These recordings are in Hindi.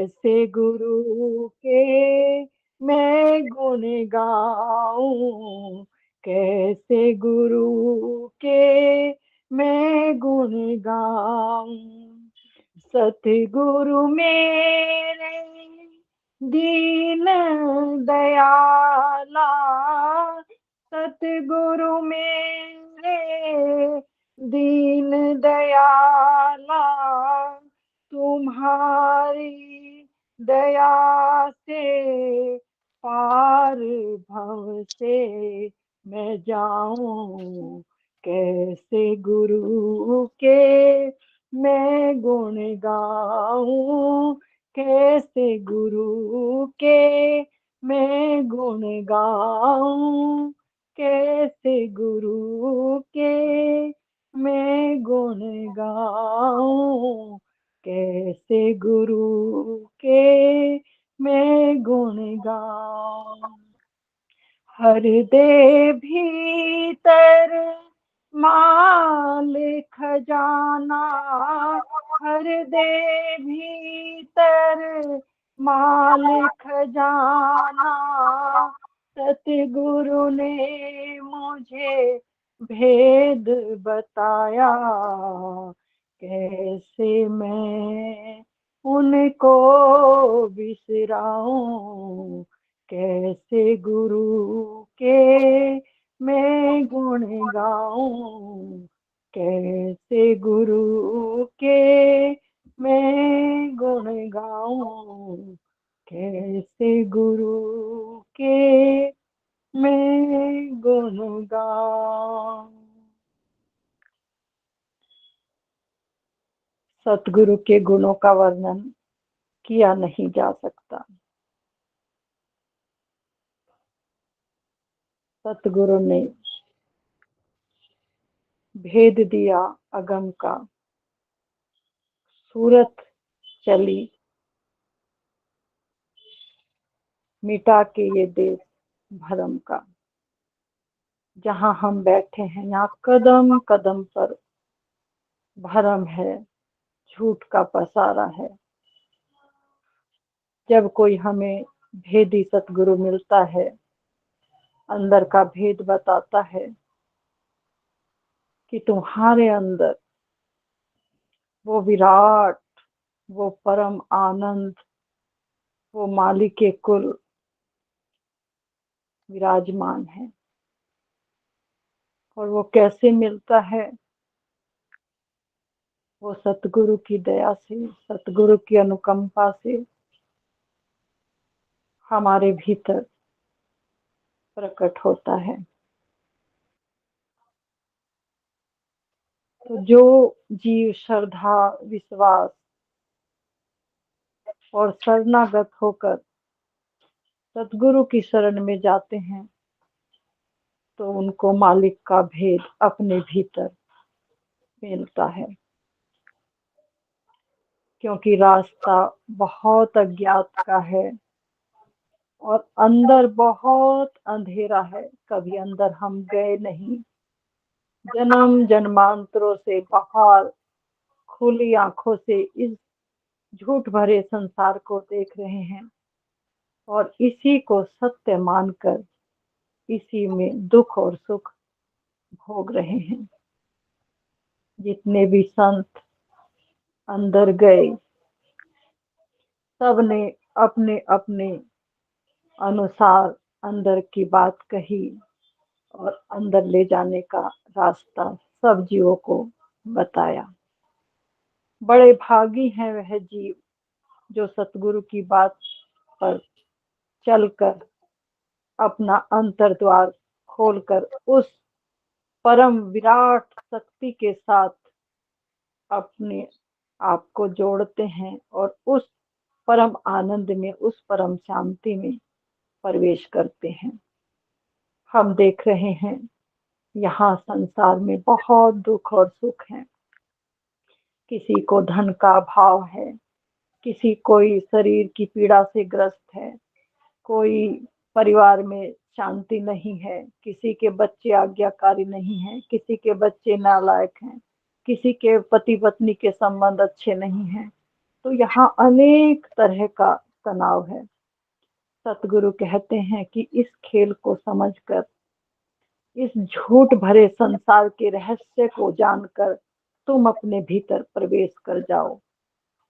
कैसे गुरु के मैं गुण गाऊं, कैसे गुरु के मैं गुण गाऊं। सतगुरु मेरे दीन दयाला, सतगुरु मेरे दीन दयाला, तुम्हारी दया से पार भव से मैं जाऊं, कैसे गुरु के मैं गुण गाऊं, कैसे गुरु के मैं गुण गाऊं, कैसे गुरु के मैं गुण गाऊं, कैसे गुरु के मैं गुण गाऊं। हृदय भीतर माल खजाना, हृदय भीतर माल खजाना, सतगुरु ने मुझे भेद बताया, कैसे मैं उनको बिसराऊं, कैसे गुरु के मैं गुण गाऊं, कैसे गुरु के मैं गुण गाऊं, कैसे गुरु के मैं गुण गाऊं। सतगुरु के गुणों का वर्णन किया नहीं जा सकता। सतगुरु ने भेद दिया अगम का, सूरत चली मिटा के ये देश भरम का। जहां हम बैठे हैं यहाँ कदम कदम पर भरम है, झूठ का पसारा है। जब कोई हमें भेदी सतगुरु मिलता है, अंदर का भेद बताता है कि तुम्हारे अंदर वो विराट, वो परम आनंद, वो मालिक कुल विराजमान है। और वो कैसे मिलता है? वो सतगुरु की दया से, सतगुरु की अनुकंपा से हमारे भीतर प्रकट होता है। तो जो जीव श्रद्धा, विश्वास और शरणागत होकर सतगुरु की शरण में जाते हैं, तो उनको मालिक का भेद अपने भीतर मिलता है। क्योंकि रास्ता बहुत अज्ञात का है और अंदर बहुत अंधेरा है। कभी अंदर हम गए नहीं, जन्म जन्मांतरों से बाहर खुली आंखों से इस झूठ भरे संसार को देख रहे हैं और इसी को सत्य मानकर इसी में दुख और सुख भोग रहे हैं। जितने भी संत अंदर गए, सब ने अपने अपने अनुसार अंदर की बात कही और अंदर ले जाने का रास्ता सब जीवों को बताया। बड़े भागी हैं वह जीव जो सतगुरु की बात पर चलकर अपना अंतर द्वार खोलकर उस परम विराट शक्ति के साथ अपने आप को जोड़ते हैं और उस परम आनंद में, उस परम शांति में प्रवेश करते हैं। हम देख रहे हैं यहाँ संसार में बहुत दुख और सुख है। किसी को धन का अभाव है, किसी कोई शरीर की पीड़ा से ग्रस्त है, कोई परिवार में शांति नहीं है, किसी के बच्चे आज्ञाकारी नहीं हैं, किसी के बच्चे नालायक हैं, किसी के पति पत्नी के संबंध अच्छे नहीं हैं। तो यहाँ अनेक तरह का तनाव है। सतगुरु कहते हैं कि इस खेल को समझकर, इस झूठ भरे संसार के रहस्य को जानकर तुम अपने भीतर प्रवेश कर जाओ।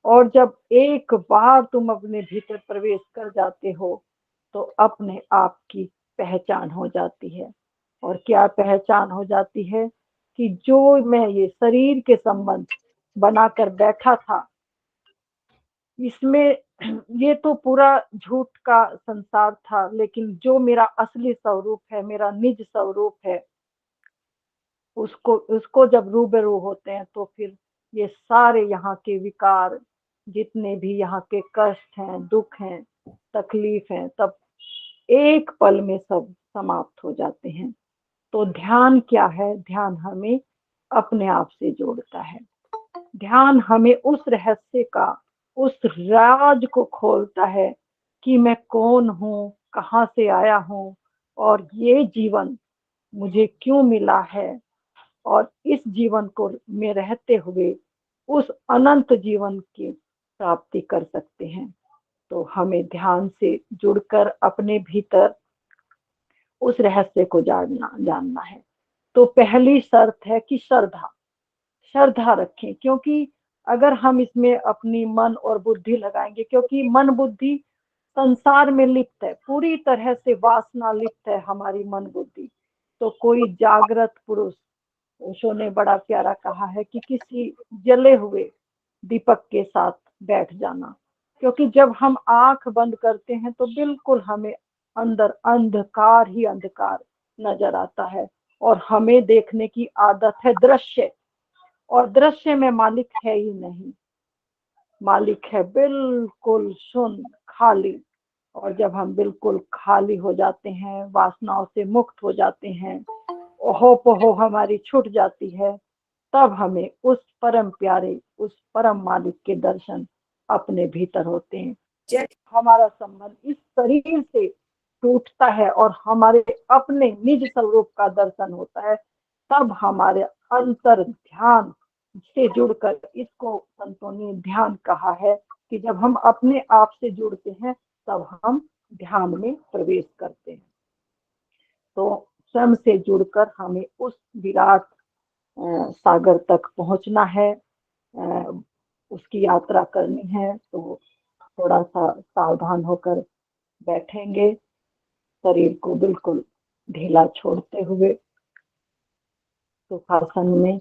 और जब एक बार तुम अपने भीतर प्रवेश कर जाते हो तो अपने आप की पहचान हो जाती है। और क्या पहचान हो जाती है? कि जो मैं ये शरीर के संबंध बनाकर बैठा था, इसमें ये तो पूरा झूठ का संसार था, लेकिन जो मेरा असली स्वरूप है, मेरा निज स्वरूप है, उसको उसको जब रूबरू होते हैं तो फिर ये सारे यहाँ के विकार, जितने भी यहाँ के कष्ट हैं, दुख हैं, तकलीफ हैं, तब एक पल में सब समाप्त हो जाते हैं। तो ध्यान क्या है? ध्यान हमें अपने आप से जोड़ता है। ध्यान हमें उस रहस्य का, उस राज को खोलता है कि मैं कौन हूँ, कहाँ से आया हूँ, और ये जीवन मुझे क्यों मिला है, और इस जीवन को में रहते हुए उस अनंत जीवन की प्राप्ति कर सकते हैं। तो हमें ध्यान से जुड़कर अपने भीतर उस रहस्य को जानना है। तो पहली शर्त है कि श्रद्धा, श्रद्धा रखें। क्योंकि अगर हम इसमें अपनी मन और बुद्धि लगाएंगे, क्योंकि मन बुद्धि संसार में लिप्त है, पूरी तरह से वासना लिप्त है हमारी मन बुद्धि। तो कोई जागृत पुरुष, ओशो ने बड़ा प्यारा कहा है कि किसी जले हुए दीपक के साथ बैठ जाना। क्योंकि जब हम आंख बंद करते हैं तो बिल्कुल हमें अंदर अंधकार ही अंधकार नजर आता है, और हमें देखने की आदत है दृश्य, और दृश्य में मालिक है ही नहीं, मालिक है बिल्कुल शून्य, खाली। और जब हम बिल्कुल खाली हो जाते हैं, वासनाओं से मुक्त हो जाते हैं, ओहो पोहो हमारी छूट जाती है, तब हमें उस परम प्यारे, उस परम मालिक के दर्शन अपने भीतर होते हैं। जब हमारा संबंध इस शरीर से टूटता है और हमारे अपने निज स्वरूप का दर्शन होता है, तब हमारे अंतर ध्यान से जुड़कर, इसको संतों ने ध्यान कहा है कि जब हम अपने आप से जुड़ते हैं तब हम ध्यान में प्रवेश करते हैं। तो स्वयं से जुड़कर हमें उस विराट सागर तक पहुंचना है, उसकी यात्रा करनी है। तो थोड़ा सा सावधान होकर बैठेंगे, शरीर को बिल्कुल ढीला छोड़ते हुए सुखासन में।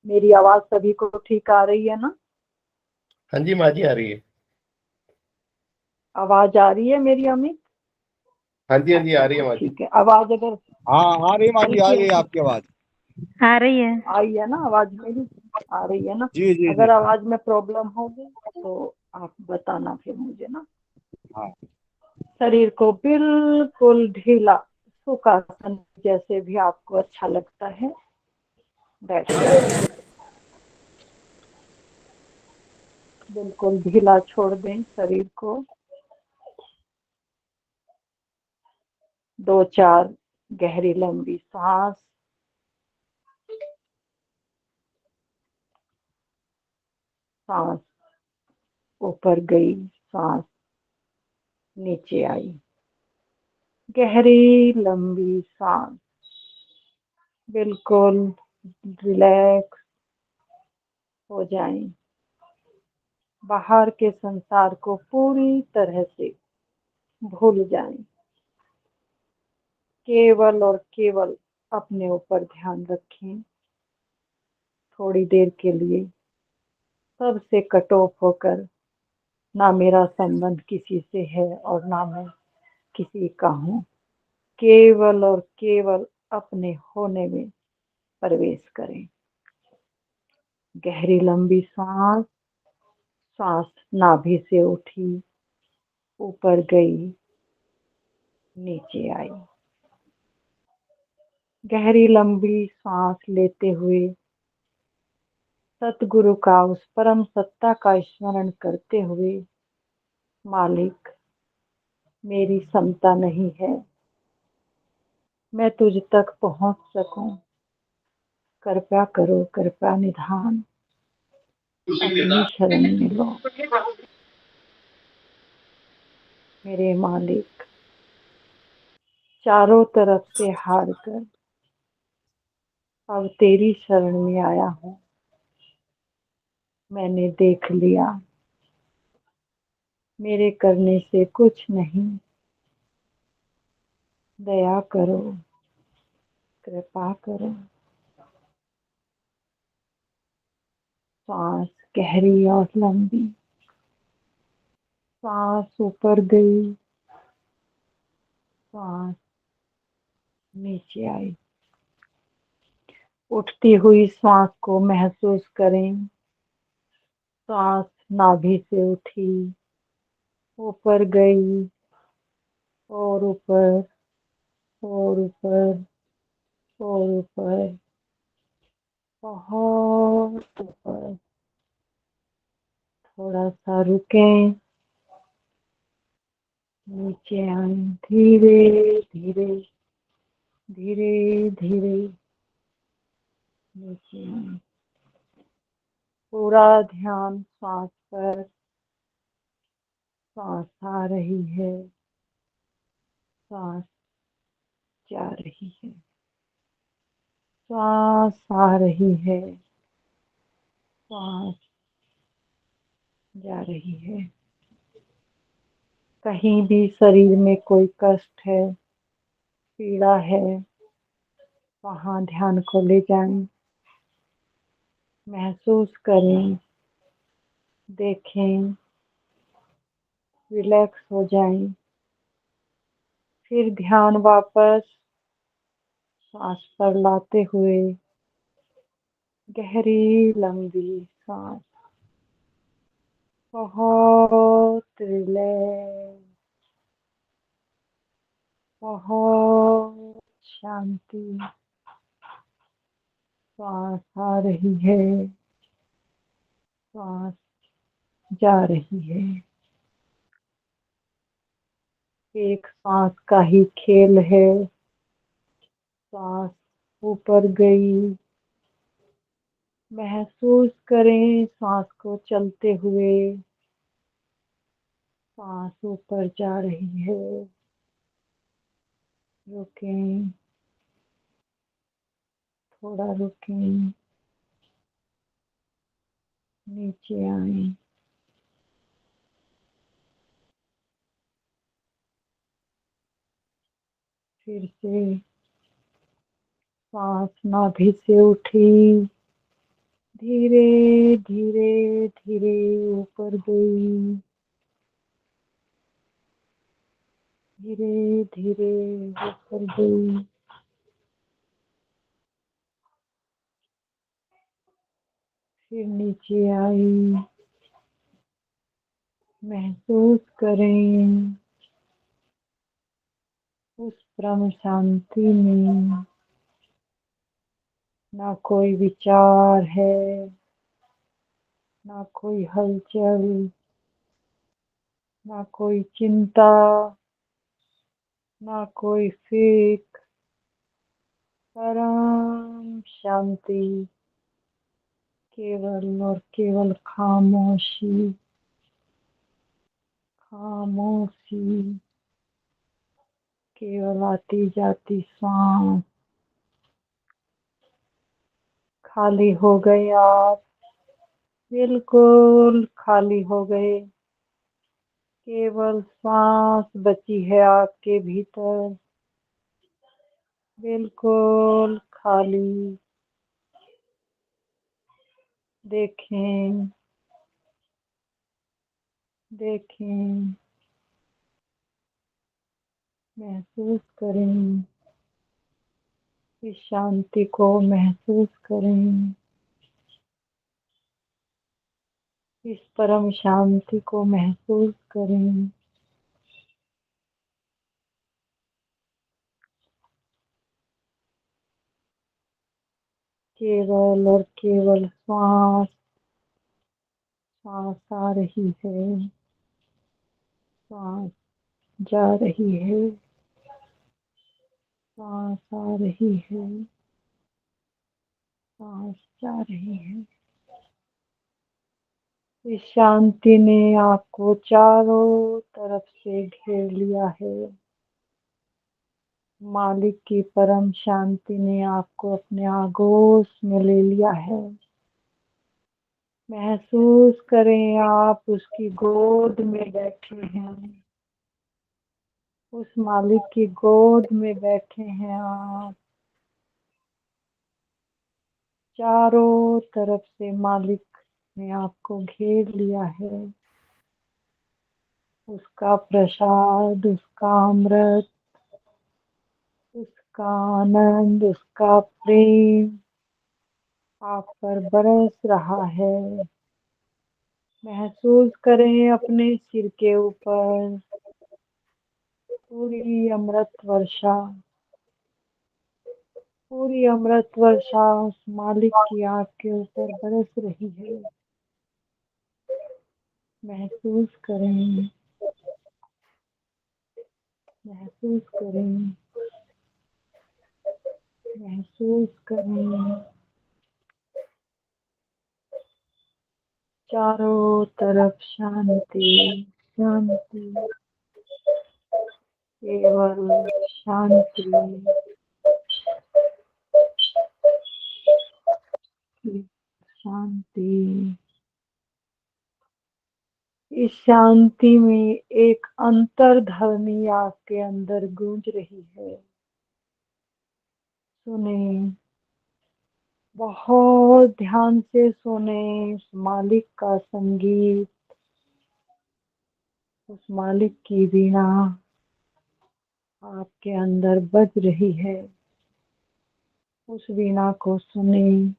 मेरी आवाज सभी को ठीक आ रही है ना? हाँ जी माँ जी, आ रही है। आवाज आ रही है मेरी अमित? हाँ जी, हाँ जी, आ अच्छा, रही तो है माँ जी। ठीक है। आवाज अगर हाँ, आ रही माँ जी, आ हल्की रही है हल्की आपकी आवाज। आ रही है। आई है ना आवाज मेरी? आ रही है ना? जी जी जी। अगर आवाज में प्रॉब्लम होगी तो आप बताना फिर मुझे ना। हाँ शरीर को बिल्कुल ढीला, सुखासन जैसे भी आपको अच्छा लगता है, बैठ जाइए। बिल्कुल ढीला छोड़ दें शरीर को। 2-4 गहरी लंबी सांस। सांस ऊपर गई, सांस नीचे आई। गहरी लंबी सांस, बिल्कुल रिलैक्स हो जाएं। बाहर के संसार को पूरी तरह से भूल जाएं। केवल और केवल अपने ऊपर ध्यान रखें। थोड़ी देर के लिए सबसे कट ऑफ होकर, ना मेरा संबंध किसी से है और ना मैं किसी का हूँ, केवल और केवल अपने होने में प्रवेश करें। गहरी लंबी सांस। सांस नाभि से उठी, ऊपर गई, नीचे आई। गहरी लंबी सांस लेते हुए सतगुरु का, उस परम सत्ता का स्मरण करते हुए, मालिक मेरी क्षमता नहीं है मैं तुझ तक पहुंच सकूं, कृपया करो, कृपया निधान, अपनी शरण में लो मेरे मालिक। चारों तरफ से हार कर अब तेरी शरण में आया हूँ। मैंने देख लिया मेरे करने से कुछ नहीं। दया करो, कृपा करो। सांस गहरी और लंबी, सांस ऊपर गई, सांस नीचे आई। उठती हुई सांस को महसूस करें। सांस नाभि से उठी, ऊपर गई और ऊपर और ऊपर और ऊपर, बहुत ऊपर। थोड़ा सा रुकें, नीचे आए, धीरे धीरे धीरे धीरे नीचे आए। पूरा ध्यान सांस पर। सांस आ रही है, सांस जा रही है, सांस आ रही है, सांस जा रही है। कहीं भी शरीर में कोई कष्ट है, पीड़ा है, वहां ध्यान को ले जाएं। महसूस करें, देखें, रिलैक्स हो जाएं। फिर ध्यान वापस सांस पर लाते हुए गहरी लंबी सांस, बहुत रिलैक्स, बहुत शांति। सांस आ रही है, सांस जा रही है। एक सांस का ही खेल है। सांस ऊपर गई, महसूस करें सांस को चलते हुए। सांस ऊपर जा रही है, रुकें, थोड़ा रुकें, नीचे आए। फिर से सांस नाभि से उठी, धीरे धीरे धीरे ऊपर गई, धीरे धीरे ऊपर गई। फिर नीचे आई। महसूस करें उस परम शांति में ना कोई विचार है, ना कोई हलचल, ना कोई चिंता, ना कोई फिक्र। परम शांति, केवल और केवल खामोशी, खामोशी। केवल आती जाती सांस। खाली हो गए आप, बिल्कुल खाली हो गए। केवल सांस बची है आपके भीतर, बिल्कुल खाली। देखें, देखें, महसूस करें, इस शांति को महसूस करें, इस परम शांति को महसूस करें। केवल और केवल श्वास, सांस आ रही है, सांस जा रही है, सांस आ रही है, सांस जा रही है। इस शांति ने आपको चारों तरफ से घेर लिया है। मालिक की परम शांति ने आपको अपने आगोश में ले लिया है। महसूस करें आप उसकी गोद में बैठे हैं। उस मालिक की गोद में बैठे हैं आप। चारों तरफ से मालिक ने आपको घेर लिया है। उसका प्रसाद, उसका अमृत, उसका आनंद, उसका प्रेम आप पर बरस रहा है। महसूस करें अपने सिर के ऊपर पूरी अमृत वर्षा, पूरी अमृत वर्षा उस मालिक की आँख के ऊपर बरस रही है। महसूस करें, महसूस करें, महसूस करें। चारों तरफ शांति, शांति, केवल शांति, शांति। इस शांति में एक अंतर्ध्वनि आपके अंदर गूंज रही है। सुने, बहुत ध्यान से सुने उस मालिक का संगीत, उस मालिक की वीणा आपके अंदर बज रही है। उस वीणा को सुने,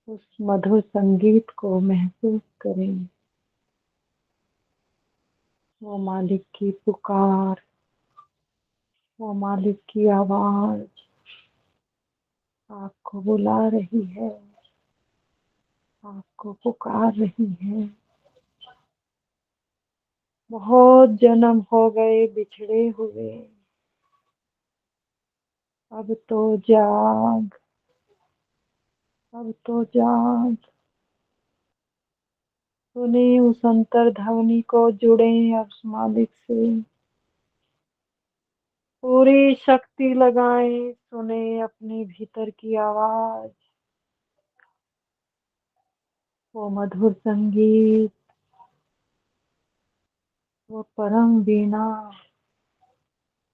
उस मधुर संगीत को महसूस करें। वो मालिक की पुकार, वो मालिक की आवाज आपको बुला रही है, आपको पुकार रही है। बहुत जन्म हो गए बिछड़े हुए, अब तो जाग, अब तो जाग। सुने उस अंतर्ध्वनि को, जुड़े अब उस मालिक से। पूरी शक्ति लगाएं, सुने अपने भीतर की आवाज, वो मधुर संगीत, वो परम वीणा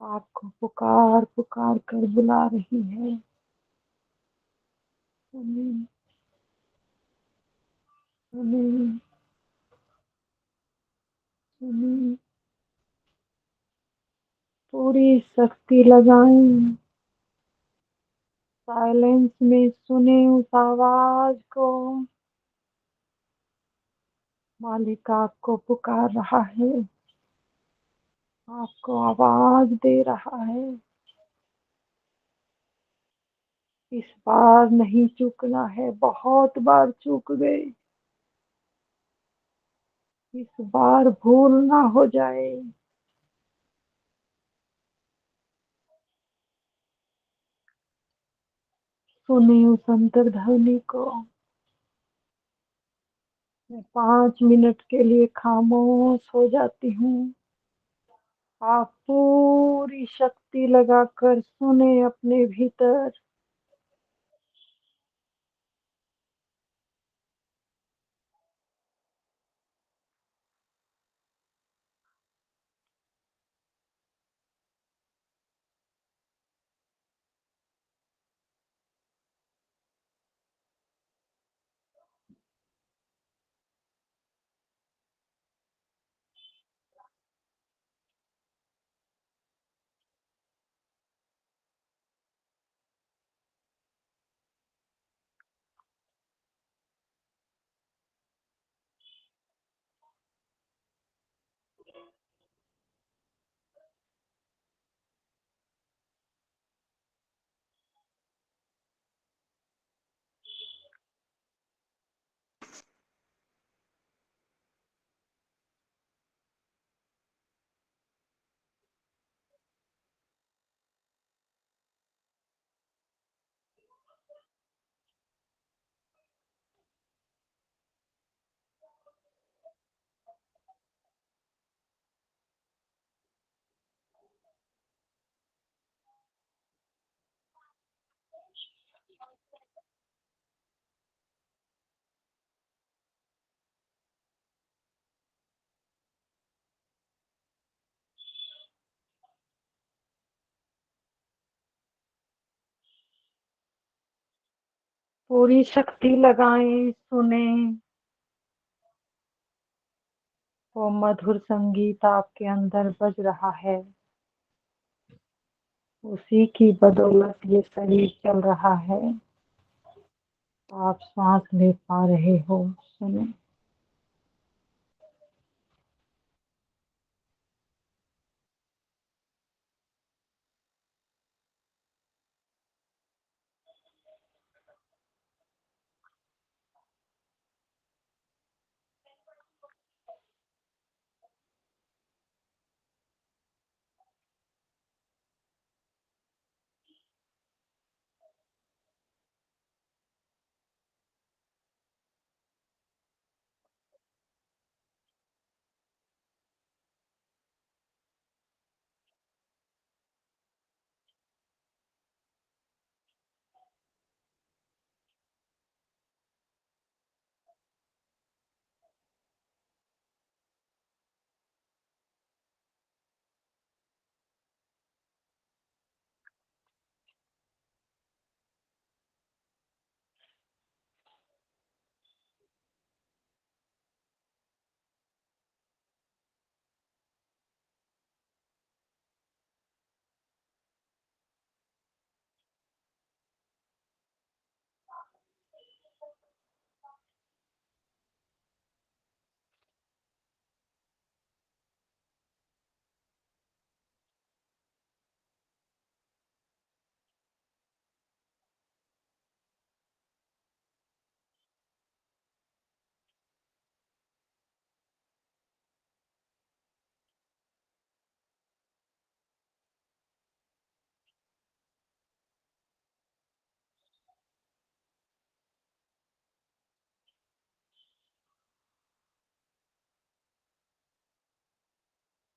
आपको पुकार पुकार कर बुला रही है। सुने, सुने, सुने। पूरी शक्ति लगाएं, साइलेंस में सुने उस आवाज को। मालिक आपको पुकार रहा है, आपको आवाज दे रहा है। इस बार नहीं चूकना है, बहुत बार चूक गए। इस बार भूल ना हो जाए। सुने उस अंतर्ध्वनि को। मैं 5 मिनट के लिए खामोश हो जाती हूँ। आप पूरी शक्ति लगाकर सुने अपने भीतर। पूरी शक्ति लगाएं, सुने वो मधुर संगीत आपके अंदर बज रहा है। उसी की बदौलत ये शरीर चल रहा है। आप सांस ले पा रहे हो, सुने।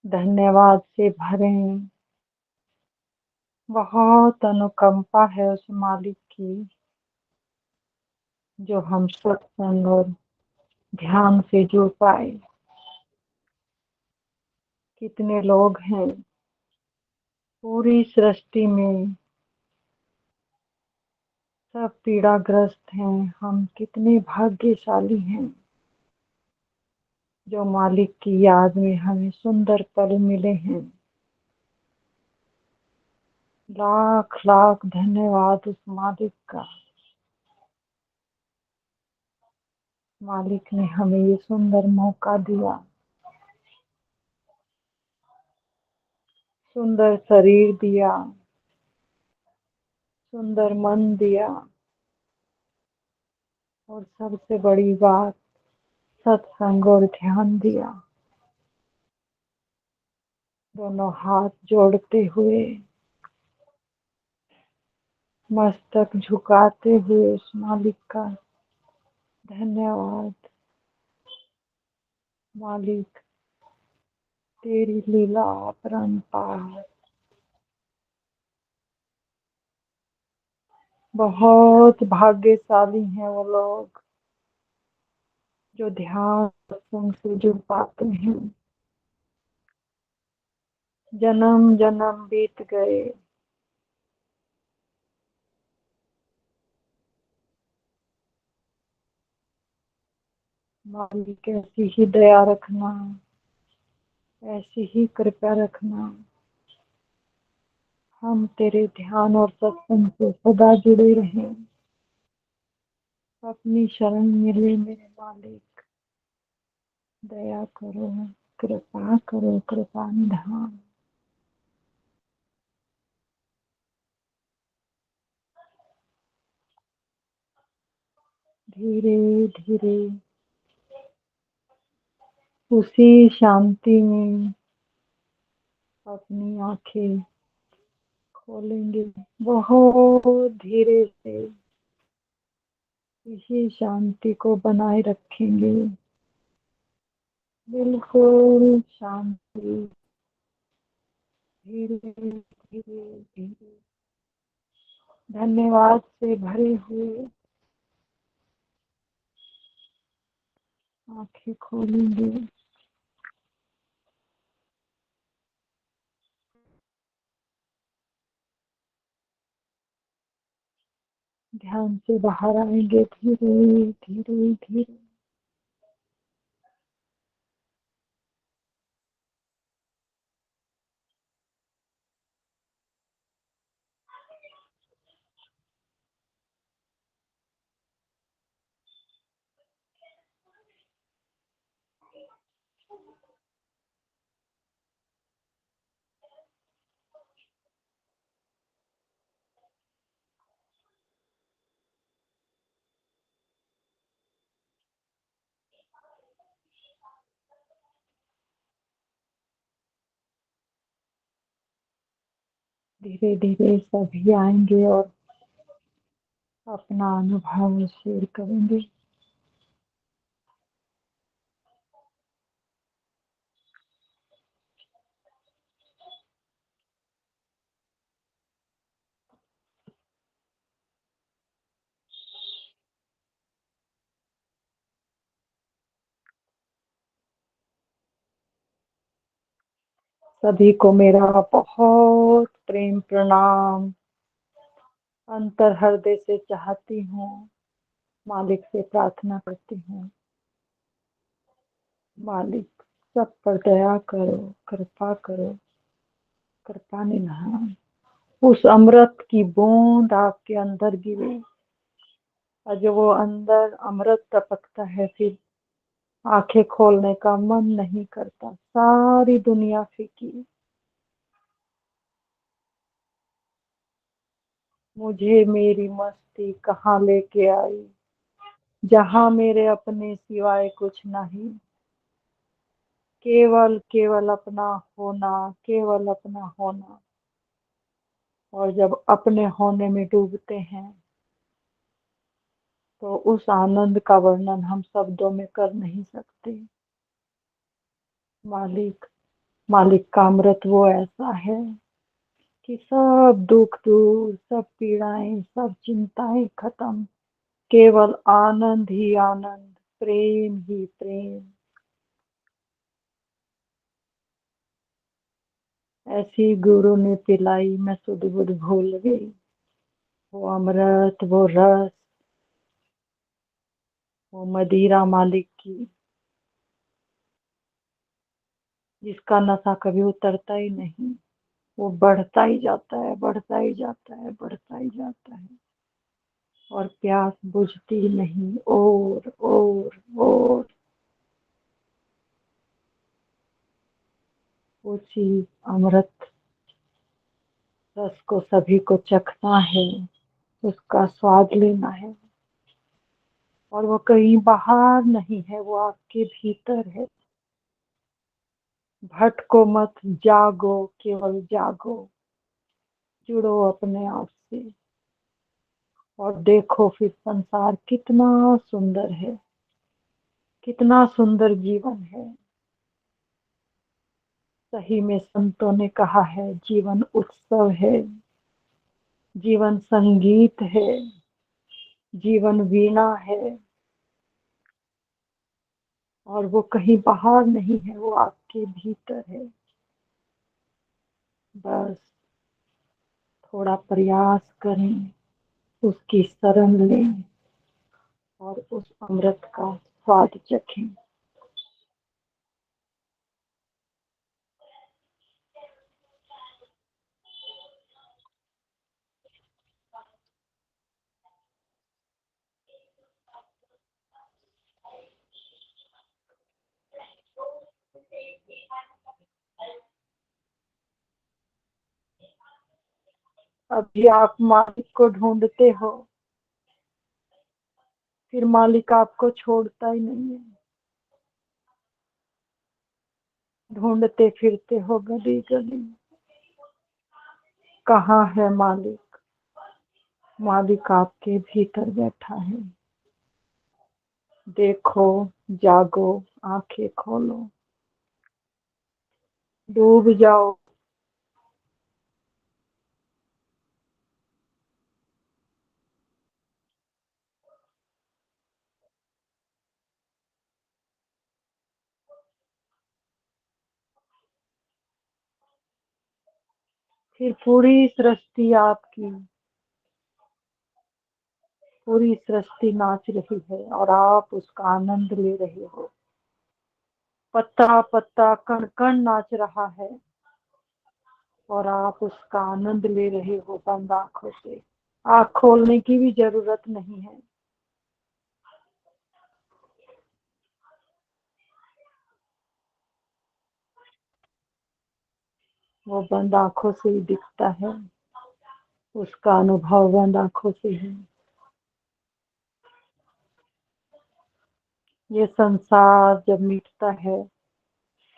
धन्यवाद से भरें। बहुत अनुकंपा है उस मालिक की जो हम सत्संग और ध्यान से जुड़ पाए। कितने लोग हैं पूरी सृष्टि में, सब पीड़ाग्रस्त हैं। हम कितने भाग्यशाली हैं जो मालिक की याद में हमें सुंदर पल मिले हैं। लाख लाख धन्यवाद उस मालिक का। मालिक ने हमें ये सुंदर मौका दिया, सुंदर शरीर दिया, सुंदर मन दिया, और सबसे बड़ी बात सत्संग और ध्यान दिया। दोनों हाथ जोड़ते हुए, मस्तक झुकाते हुए उस मालिक का धन्यवाद। मालिक तेरी लीला अपरंपार। बहुत भाग्यशाली हैं वो लोग जो ध्यान सत्संग से जुड़ पाते हैं। जन्म जन्म बीत गए, मालिक ऐसी ही दया रखना, ऐसी ही कृपा रखना। हम तेरे ध्यान और सत्संग से सदा जुड़े रहें। अपनी शरण मिले मेरे मालिक। दया करो, कृपा करो, कृपा निधान। धीरे धीरे उसी शांति में अपनी आंखें खोलेंगे। बहुत धीरे से इसी शांति को बनाए रखेंगे। बिल्कुल शांति। धीरे धीरे धीरे धन्यवाद से भरे हुए आंखें खोलेंगे। ध्यान से बाहर आएंगे धीरे धीरे धीरे। धीरे धीरे सभी आएंगे और अपना अनुभव शेयर करेंगे। सभी को मेरा बहुत प्रेम प्रणाम। अंतर हृदय से चाहती हूँ, मालिक से प्रार्थना करती हूँ, मालिक सब पर दया करो, कृपा करो, कृपा निधान। उस अमृत की बूंद आपके अंदर गिरे और जो वो अंदर अमृत टपकता है, फिर आंखें खोलने का मन नहीं करता। सारी दुनिया फीकी, मुझे मेरी मस्ती कहाँ लेके आई, जहाँ मेरे अपने सिवाय कुछ नहीं। केवल केवल अपना होना, केवल अपना होना। और जब अपने होने में डूबते हैं तो उस आनंद का वर्णन हम शब्दों में कर नहीं सकते। मालिक, मालिक का अमृत वो ऐसा है कि सब दुख दूर, सब पीड़ाएं, सब चिंताएं खत्म। केवल आनंद ही आनंद, प्रेम ही प्रेम। ऐसी गुरु ने पिलाई, मैं सुध बुध भूल गई। वो अमृत, वो रस, वो मदिरा मालिक की, जिसका नशा कभी उतरता ही नहीं। वो बढ़ता ही जाता है, बढ़ता ही जाता है, बढ़ता ही जाता है, और प्यास बुझती ही नहीं। और उसी अमृत रस को सभी को चखना है, उसका स्वाद लेना है। और वो कहीं बाहर नहीं है, वो आपके भीतर है। भटको मत, जागो, केवल जागो। जुड़ो अपने आप से और देखो फिर संसार कितना सुंदर है, कितना सुंदर जीवन है। सही में संतों ने कहा है, जीवन उत्सव है, जीवन संगीत है, जीवन वीणा है। और वो कहीं बाहर नहीं है, वो आपके भीतर है। बस थोड़ा प्रयास करें, उसकी शरण लें और उस अमृत का स्वाद चखें। अभी आप मालिक को ढूंढते हो, फिर मालिक आपको छोड़ता ही नहीं है। ढूंढते फिरते हो गली गली, कहाँ है मालिक? मालिक आपके भीतर बैठा है। देखो, जागो, आंखें खोलो, डूब जाओ। फिर पूरी सृष्टि आपकी पूरी सृष्टि नाच रही है और आप उसका आनंद ले रहे हो। पत्ता पत्ता कण कण नाच रहा है और आप उसका आनंद ले रहे हो बंद आंखों से। आँख खोलने की भी जरूरत नहीं है। वो बंद आंखों से ही दिखता है, उसका अनुभव बंद आंखों से है। ये संसार जब मिटता है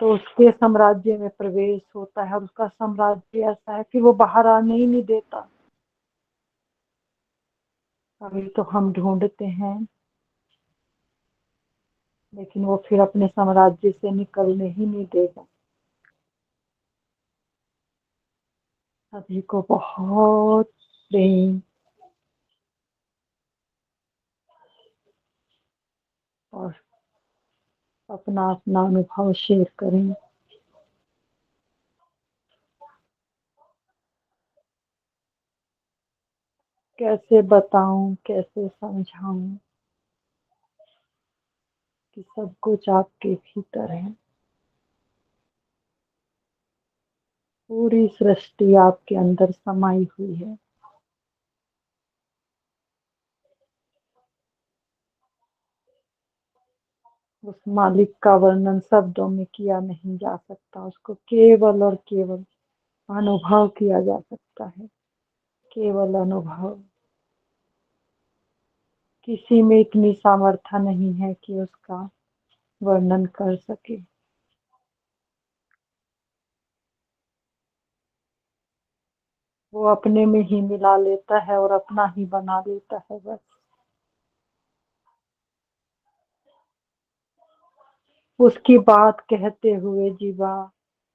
तो उसके साम्राज्य में प्रवेश होता है और उसका साम्राज्य ऐसा है कि वो बाहर आने ही नहीं देता। अभी तो हम ढूंढते हैं, लेकिन वो फिर अपने साम्राज्य से निकलने ही नहीं देगा। सभी को बहुत प्रेम और अपना अपना अनुभव शेयर करें। कैसे बताऊं, कैसे समझाऊं कि सब कुछ आपके भीतर है। पूरी सृष्टि आपके अंदर समाई हुई है। उस मालिक का वर्णन शब्दों में किया नहीं जा सकता। उसको केवल और केवल अनुभव किया जा सकता है। केवल अनुभव। किसी में इतनी सामर्थ्य नहीं है कि उसका वर्णन कर सके। वो अपने में ही मिला लेता है और अपना ही बना लेता है बस। उसकी बात कहते हुए जीवा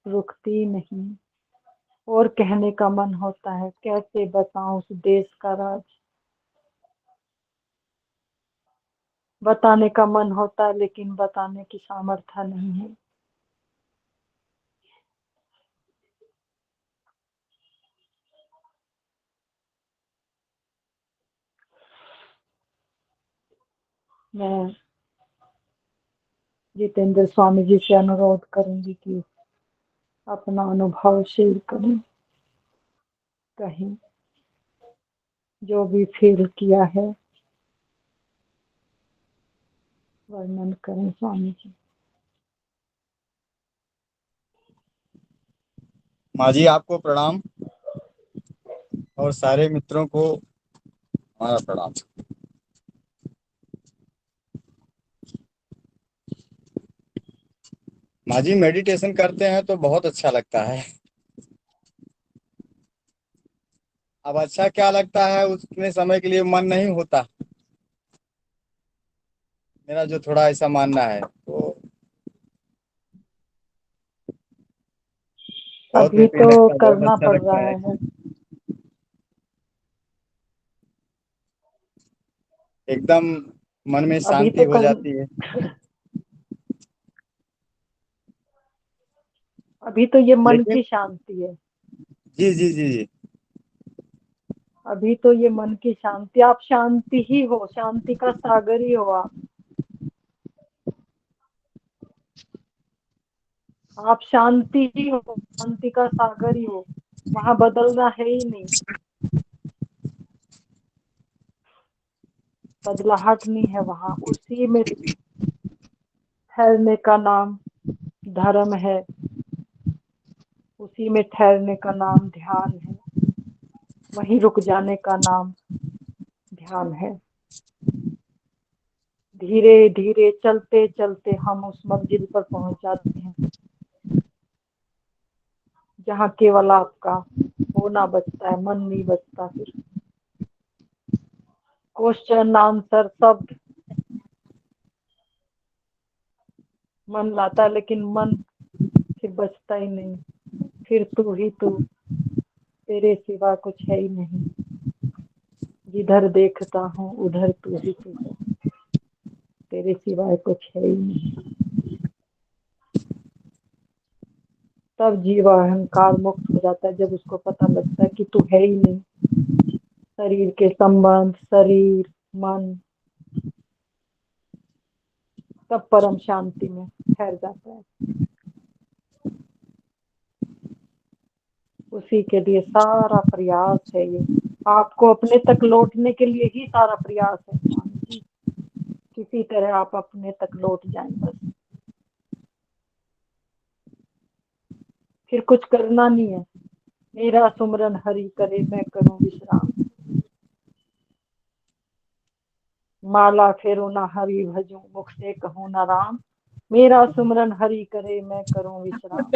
रुकती नहीं और कहने का मन होता है। कैसे बताऊं उस देश का राज। बताने का मन होता है लेकिन बताने की सामर्थ्य नहीं है। मैं जितेंद्र स्वामी जी से अनुरोध करूंगी कि अपना अनुभव शेयर करें। कहीं जो भी फील किया है वर्णन करें स्वामी जी। माँ जी आपको प्रणाम और सारे मित्रों को हमारा प्रणाम। माँ जी मेडिटेशन करते हैं तो बहुत अच्छा लगता है। अब अच्छा क्या लगता है, उतने समय के लिए मन नहीं होता। मेरा जो थोड़ा ऐसा मानना है तो बहुत ही अभी पीने तो का बहुत करना अच्छा पड़ लगता रहा है। है। एकदम मन में अभी शांति तो हो कर जाती है। अभी तो ये मन लेकिन की शांति है। जी जी जी जी। अभी तो ये मन की शांति। आप शांति ही हो, शांति का सागर ही हो आप। आप शांति ही हो, शांति का सागर ही हो। वहां बदलना है ही नहीं। बदलाहट नहीं है वहां। उसी में ठहरने का नाम धर्म है। उसी में ठहरने का नाम ध्यान है। वहीं रुक जाने का नाम ध्यान है। धीरे धीरे चलते चलते हम उस मंजिल पर पहुंच जाते हैं जहाँ केवल आपका होना बचता है, मन नहीं बचता। फिर क्वेश्चन आंसर शब्द मन लाता है, लेकिन मन फिर बचता ही नहीं। फिर तू ही तू, तेरे सिवा कुछ है ही नहीं। जिधर देखता हूँ उधर तू ही तू है। तेरे सिवाय कुछ है ही नहीं। तब जीव अहंकार मुक्त हो जाता है, जब उसको पता लगता है कि तू है ही नहीं। शरीर के संबंध, शरीर मन तब परम शांति में ठहर जाता है। उसी के लिए सारा प्रयास है ये, आपको अपने तक लौटने के लिए ही सारा प्रयास है स्वामी जी। किसी तरह आप अपने तक लौट जाएं बस, फिर कुछ करना नहीं है। मेरा सुमरन हरि करे मैं करूं विश्राम, माला फेरो ना हरि भजूं मुख से कहूं ना राम, मेरा सुमरन हरि करे मैं करूं विश्राम।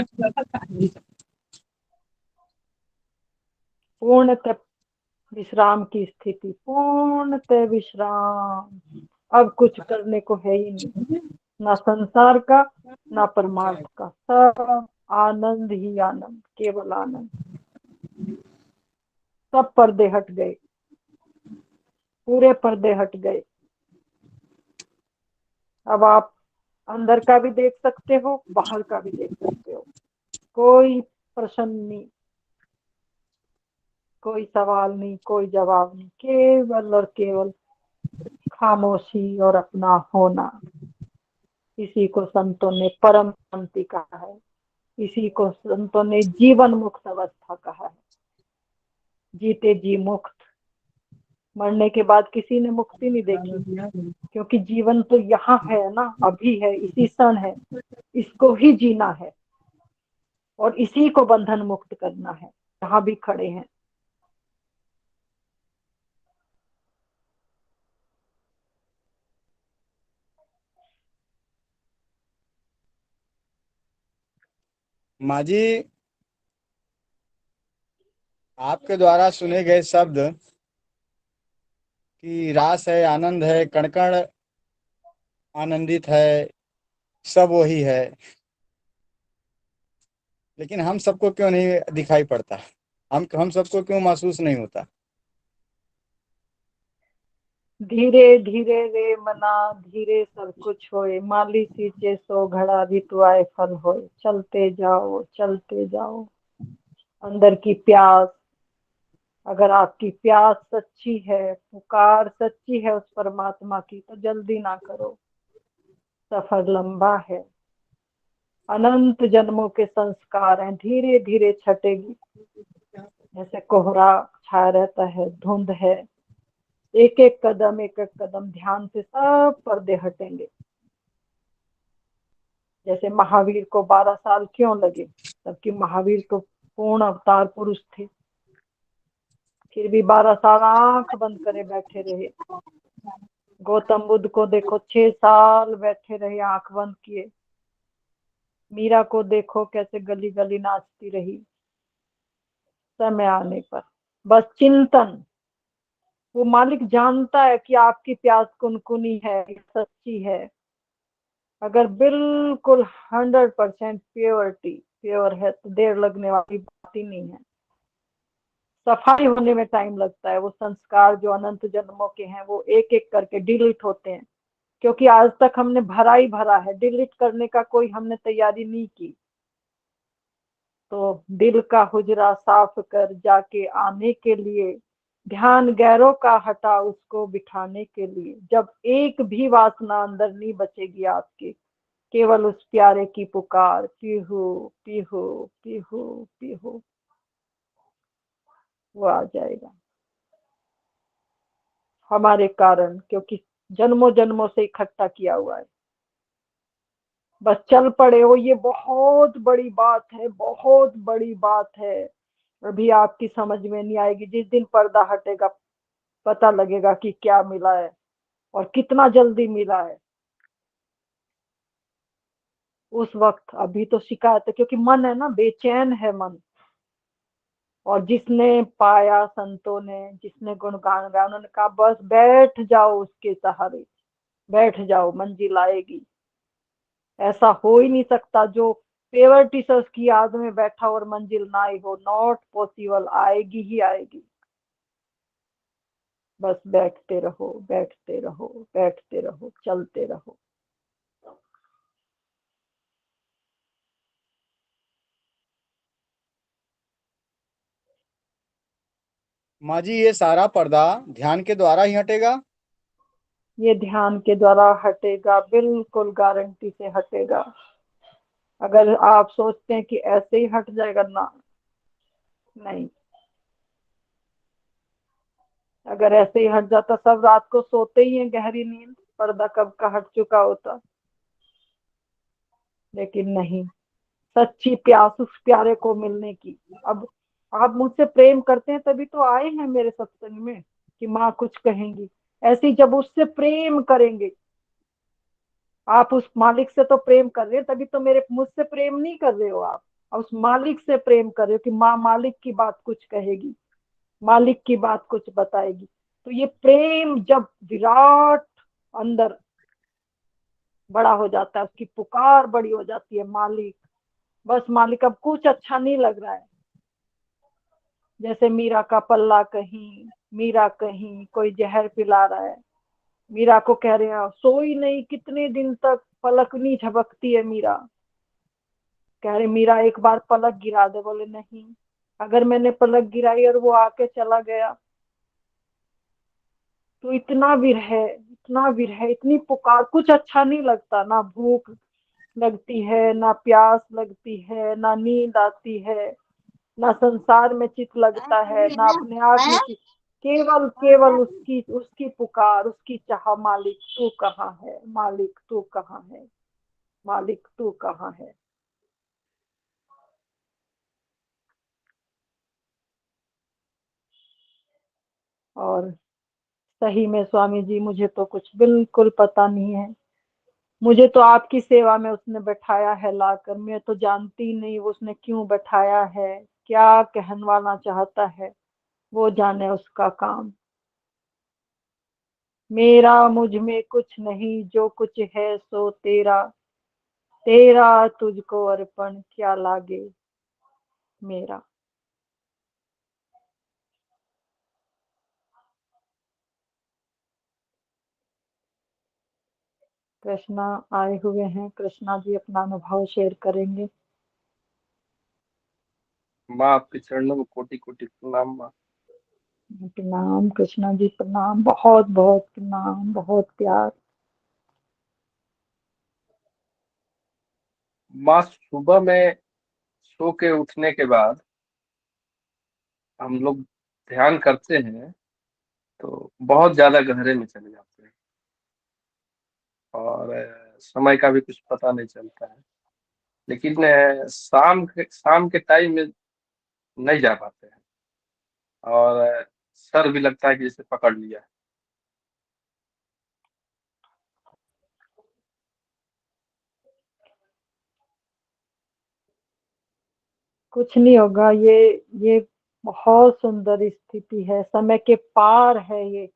पूर्णतः विश्राम की स्थिति, पूर्णतः विश्राम। अब कुछ करने को है ही नहीं, ना संसार का ना परमार्थ का, सब आनंद ही आनंद, केवल आनंद। सब पर्दे हट गए, पूरे पर्दे हट गए। अब आप अंदर का भी देख सकते हो, बाहर का भी देख सकते हो। कोई प्रश्न नहीं, कोई सवाल नहीं, कोई जवाब नहीं, केवल और केवल खामोशी और अपना होना। इसी को संतों ने परम शांति कहा है, इसी को संतों ने जीवन मुक्त अवस्था कहा है। जीते जी मुक्त, मरने के बाद किसी ने मुक्ति नहीं देखी, क्योंकि जीवन तो यहाँ है ना, अभी है, इसी क्षण है, इसको ही जीना है और इसी को बंधन मुक्त करना है। जहाँ भी खड़े हैं, माँ जी, आपके द्वारा सुने गए शब्द कि रास है, आनंद है, कण कण आनंदित है, सब वही है, लेकिन हम सबको क्यों नहीं दिखाई पड़ता? हम सबको क्यों महसूस नहीं होता? धीरे धीरे रे मना, धीरे सब कुछ होए, माली सींचे सो घड़ा, ऋतु आए फल होए। चलते जाओ चलते जाओ। अंदर की प्यास, अगर आपकी प्यास सच्ची है, पुकार सच्ची है उस परमात्मा की, तो जल्दी ना करो, सफर लंबा है। अनंत जन्मों के संस्कार हैं, धीरे धीरे छटेगी। जैसे कोहरा छाया रहता है, धुंध है, एक एक कदम ध्यान से सब पर्दे हटेंगे। जैसे महावीर को 12 साल क्यों लगे, जबकि महावीर तो पूर्ण अवतार पुरुष थे, फिर भी 12 साल आंख बंद करे बैठे रहे। गौतम बुद्ध को देखो, 6 साल बैठे रहे आंख बंद किए। मीरा को देखो कैसे गली गली नाचती रही। समय आने पर बस चिंतन, वो मालिक जानता है कि आपकी प्यास कुनकुनी है, सच्ची है। अगर बिल्कुल 100% प्योर है तो देर लगने वाली बात ही नहीं है। सफाई होने में टाइम लगता है। वो संस्कार जो अनंत जन्मों के हैं वो एक एक करके डिलीट होते हैं, क्योंकि आज तक हमने भरा ही भरा है, डिलीट करने का कोई हमने तैयारी नहीं की। तो दिल का हुजरा साफ कर जाके आने के लिए, ध्यान गैरों का हटा उसको बिठाने के लिए। जब एक भी वासना अंदर नहीं बचेगी आपके, केवल उस प्यारे की पुकार, पीहू पीहू पीहू पीहू, वो आ जाएगा हमारे कारण, क्योंकि जन्मों जन्मों से इकट्ठा किया हुआ है। बस चल पड़े हो, ये बहुत बड़ी बात है, बहुत बड़ी बात है। अभी आपकी समझ में नहीं आएगी, जिस दिन पर्दा हटेगा पता लगेगा कि क्या मिला है और कितना जल्दी मिला है। उस वक्त अभी तो शिकायत है, क्योंकि मन है ना, बेचैन है मन। और जिसने पाया संतों ने, जिसने गुणगान गाया, उन्होंने कहा बस बैठ जाओ उसके सहारे, बैठ जाओ, मंजिल आएगी। ऐसा हो ही नहीं सकता जो पेवर्टी से उसकी याद में बैठा और मंजिल ना आई हो, नॉट पॉसिबल, आएगी ही आएगी। बस बैठते रहो बैठते रहो बैठते रहो, चलते रहो। माँ जी, ये सारा पर्दा ध्यान के द्वारा ही हटेगा? ये ध्यान के द्वारा हटेगा, बिल्कुल गारंटी से हटेगा। अगर आप सोचते हैं कि ऐसे ही हट जाएगा, ना, नहीं। अगर ऐसे ही हट जाता, सब रात को सोते ही हैं गहरी नींद, पर्दा कब का हट चुका होता। लेकिन नहीं, सच्ची प्यास उस प्यारे को मिलने की। अब आप मुझसे प्रेम करते हैं तभी तो आए हैं मेरे सत्संग में कि माँ कुछ कहेंगी। ऐसे ही जब उससे प्रेम करेंगे, आप उस मालिक से तो प्रेम कर रहे हैं, तभी तो मेरे मुझसे प्रेम नहीं कर रहे हो आप। उस मालिक से प्रेम कर रहे हो कि माँ मालिक की बात कुछ कहेगी, मालिक की बात कुछ बताएगी। तो ये प्रेम जब विराट अंदर बड़ा हो जाता है, उसकी पुकार बड़ी हो जाती है, मालिक, बस मालिक अब कुछ अच्छा नहीं लग रहा है। जैसे मीरा का पल्ला कहीं, मीरा कहीं कोई जहर पिला रहा है। मीरा को कह रहे हैं सोई नहीं, कितने दिन तक पलक नहीं झपकती है मीरा। कह रहे मीरा एक बार पलक गिरा दे। बोले नहीं, अगर मैंने पलक गिराई और वो आके चला गया तो इतना विरह, इतना विरह, इतनी पुकार, कुछ अच्छा नहीं लगता। ना भूख लगती है, ना प्यास लगती है, ना नींद आती है, ना संसार में चित लगता है, ना अपने आप में चित। केवल केवल उसकी उसकी पुकार, उसकी चाह, मालिक तू कहाँ है, मालिक तू कहाँ है, मालिक तू कहाँ है। और सही में स्वामी जी, मुझे तो कुछ बिल्कुल पता नहीं है। मुझे तो आपकी सेवा में उसने बैठाया है लाकर, मैं तो जानती नहीं वो उसने क्यों बैठाया है, क्या कहनवाना चाहता है, वो जाने उसका काम। मेरा मुझ में कुछ नहीं, जो कुछ है सो तेरा, तेरा तुझको अर्पण क्या लागे मेरा। कृष्णा आए हुए हैं, कृष्णा जी अपना अनुभव शेयर करेंगे। माँ आपके चरणों में कोटि कोटि प्रणाम माँ। प्रणाम कृष्णा जी, प्रणाम, बहुत बहुत प्रणाम, बहुत प्यार। माँ सुबह में सो के उठने के बाद हम लोग ध्यान करते हैं तो बहुत ज्यादा गहरे में चले जाते हैं और समय का भी कुछ पता नहीं चलता है। लेकिन शाम के टाइम में नहीं जा पाते हैं और सर भी लगता है कि जैसे पकड़ लिया है। कुछ नहीं होगा, ये बहुत सुंदर स्थिति है, समय के पार है ये।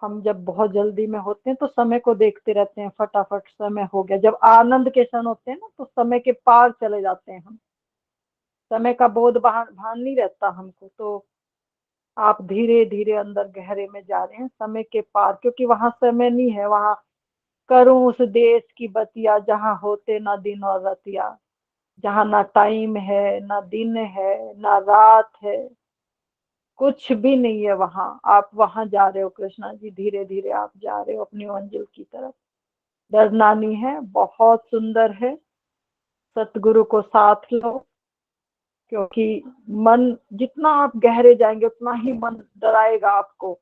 हम जब बहुत जल्दी में होते हैं तो समय को देखते रहते हैं, फटाफट समय हो गया। जब आनंद के क्षण होते हैं ना, तो समय के पार चले जाते हैं हम। समय का बोध भान नहीं रहता हमको। तो आप धीरे धीरे अंदर गहरे में जा रहे हैं समय के पार, क्योंकि वहां समय नहीं है। वहां करूं उस देश की बतिया, जहां होते ना दिन और रतिया, जहां ना टाइम है, ना दिन है, ना रात है, कुछ भी नहीं है वहां। आप वहां जा रहे हो कृष्णा जी, धीरे धीरे आप जा रहे हो अपनी मंजिल की तरफ। डरना नहीं है, बहुत सुंदर है। सतगुरु को साथ लो, क्योंकि मन जितना आप गहरे जाएंगे उतना ही मन डराएगा आपको,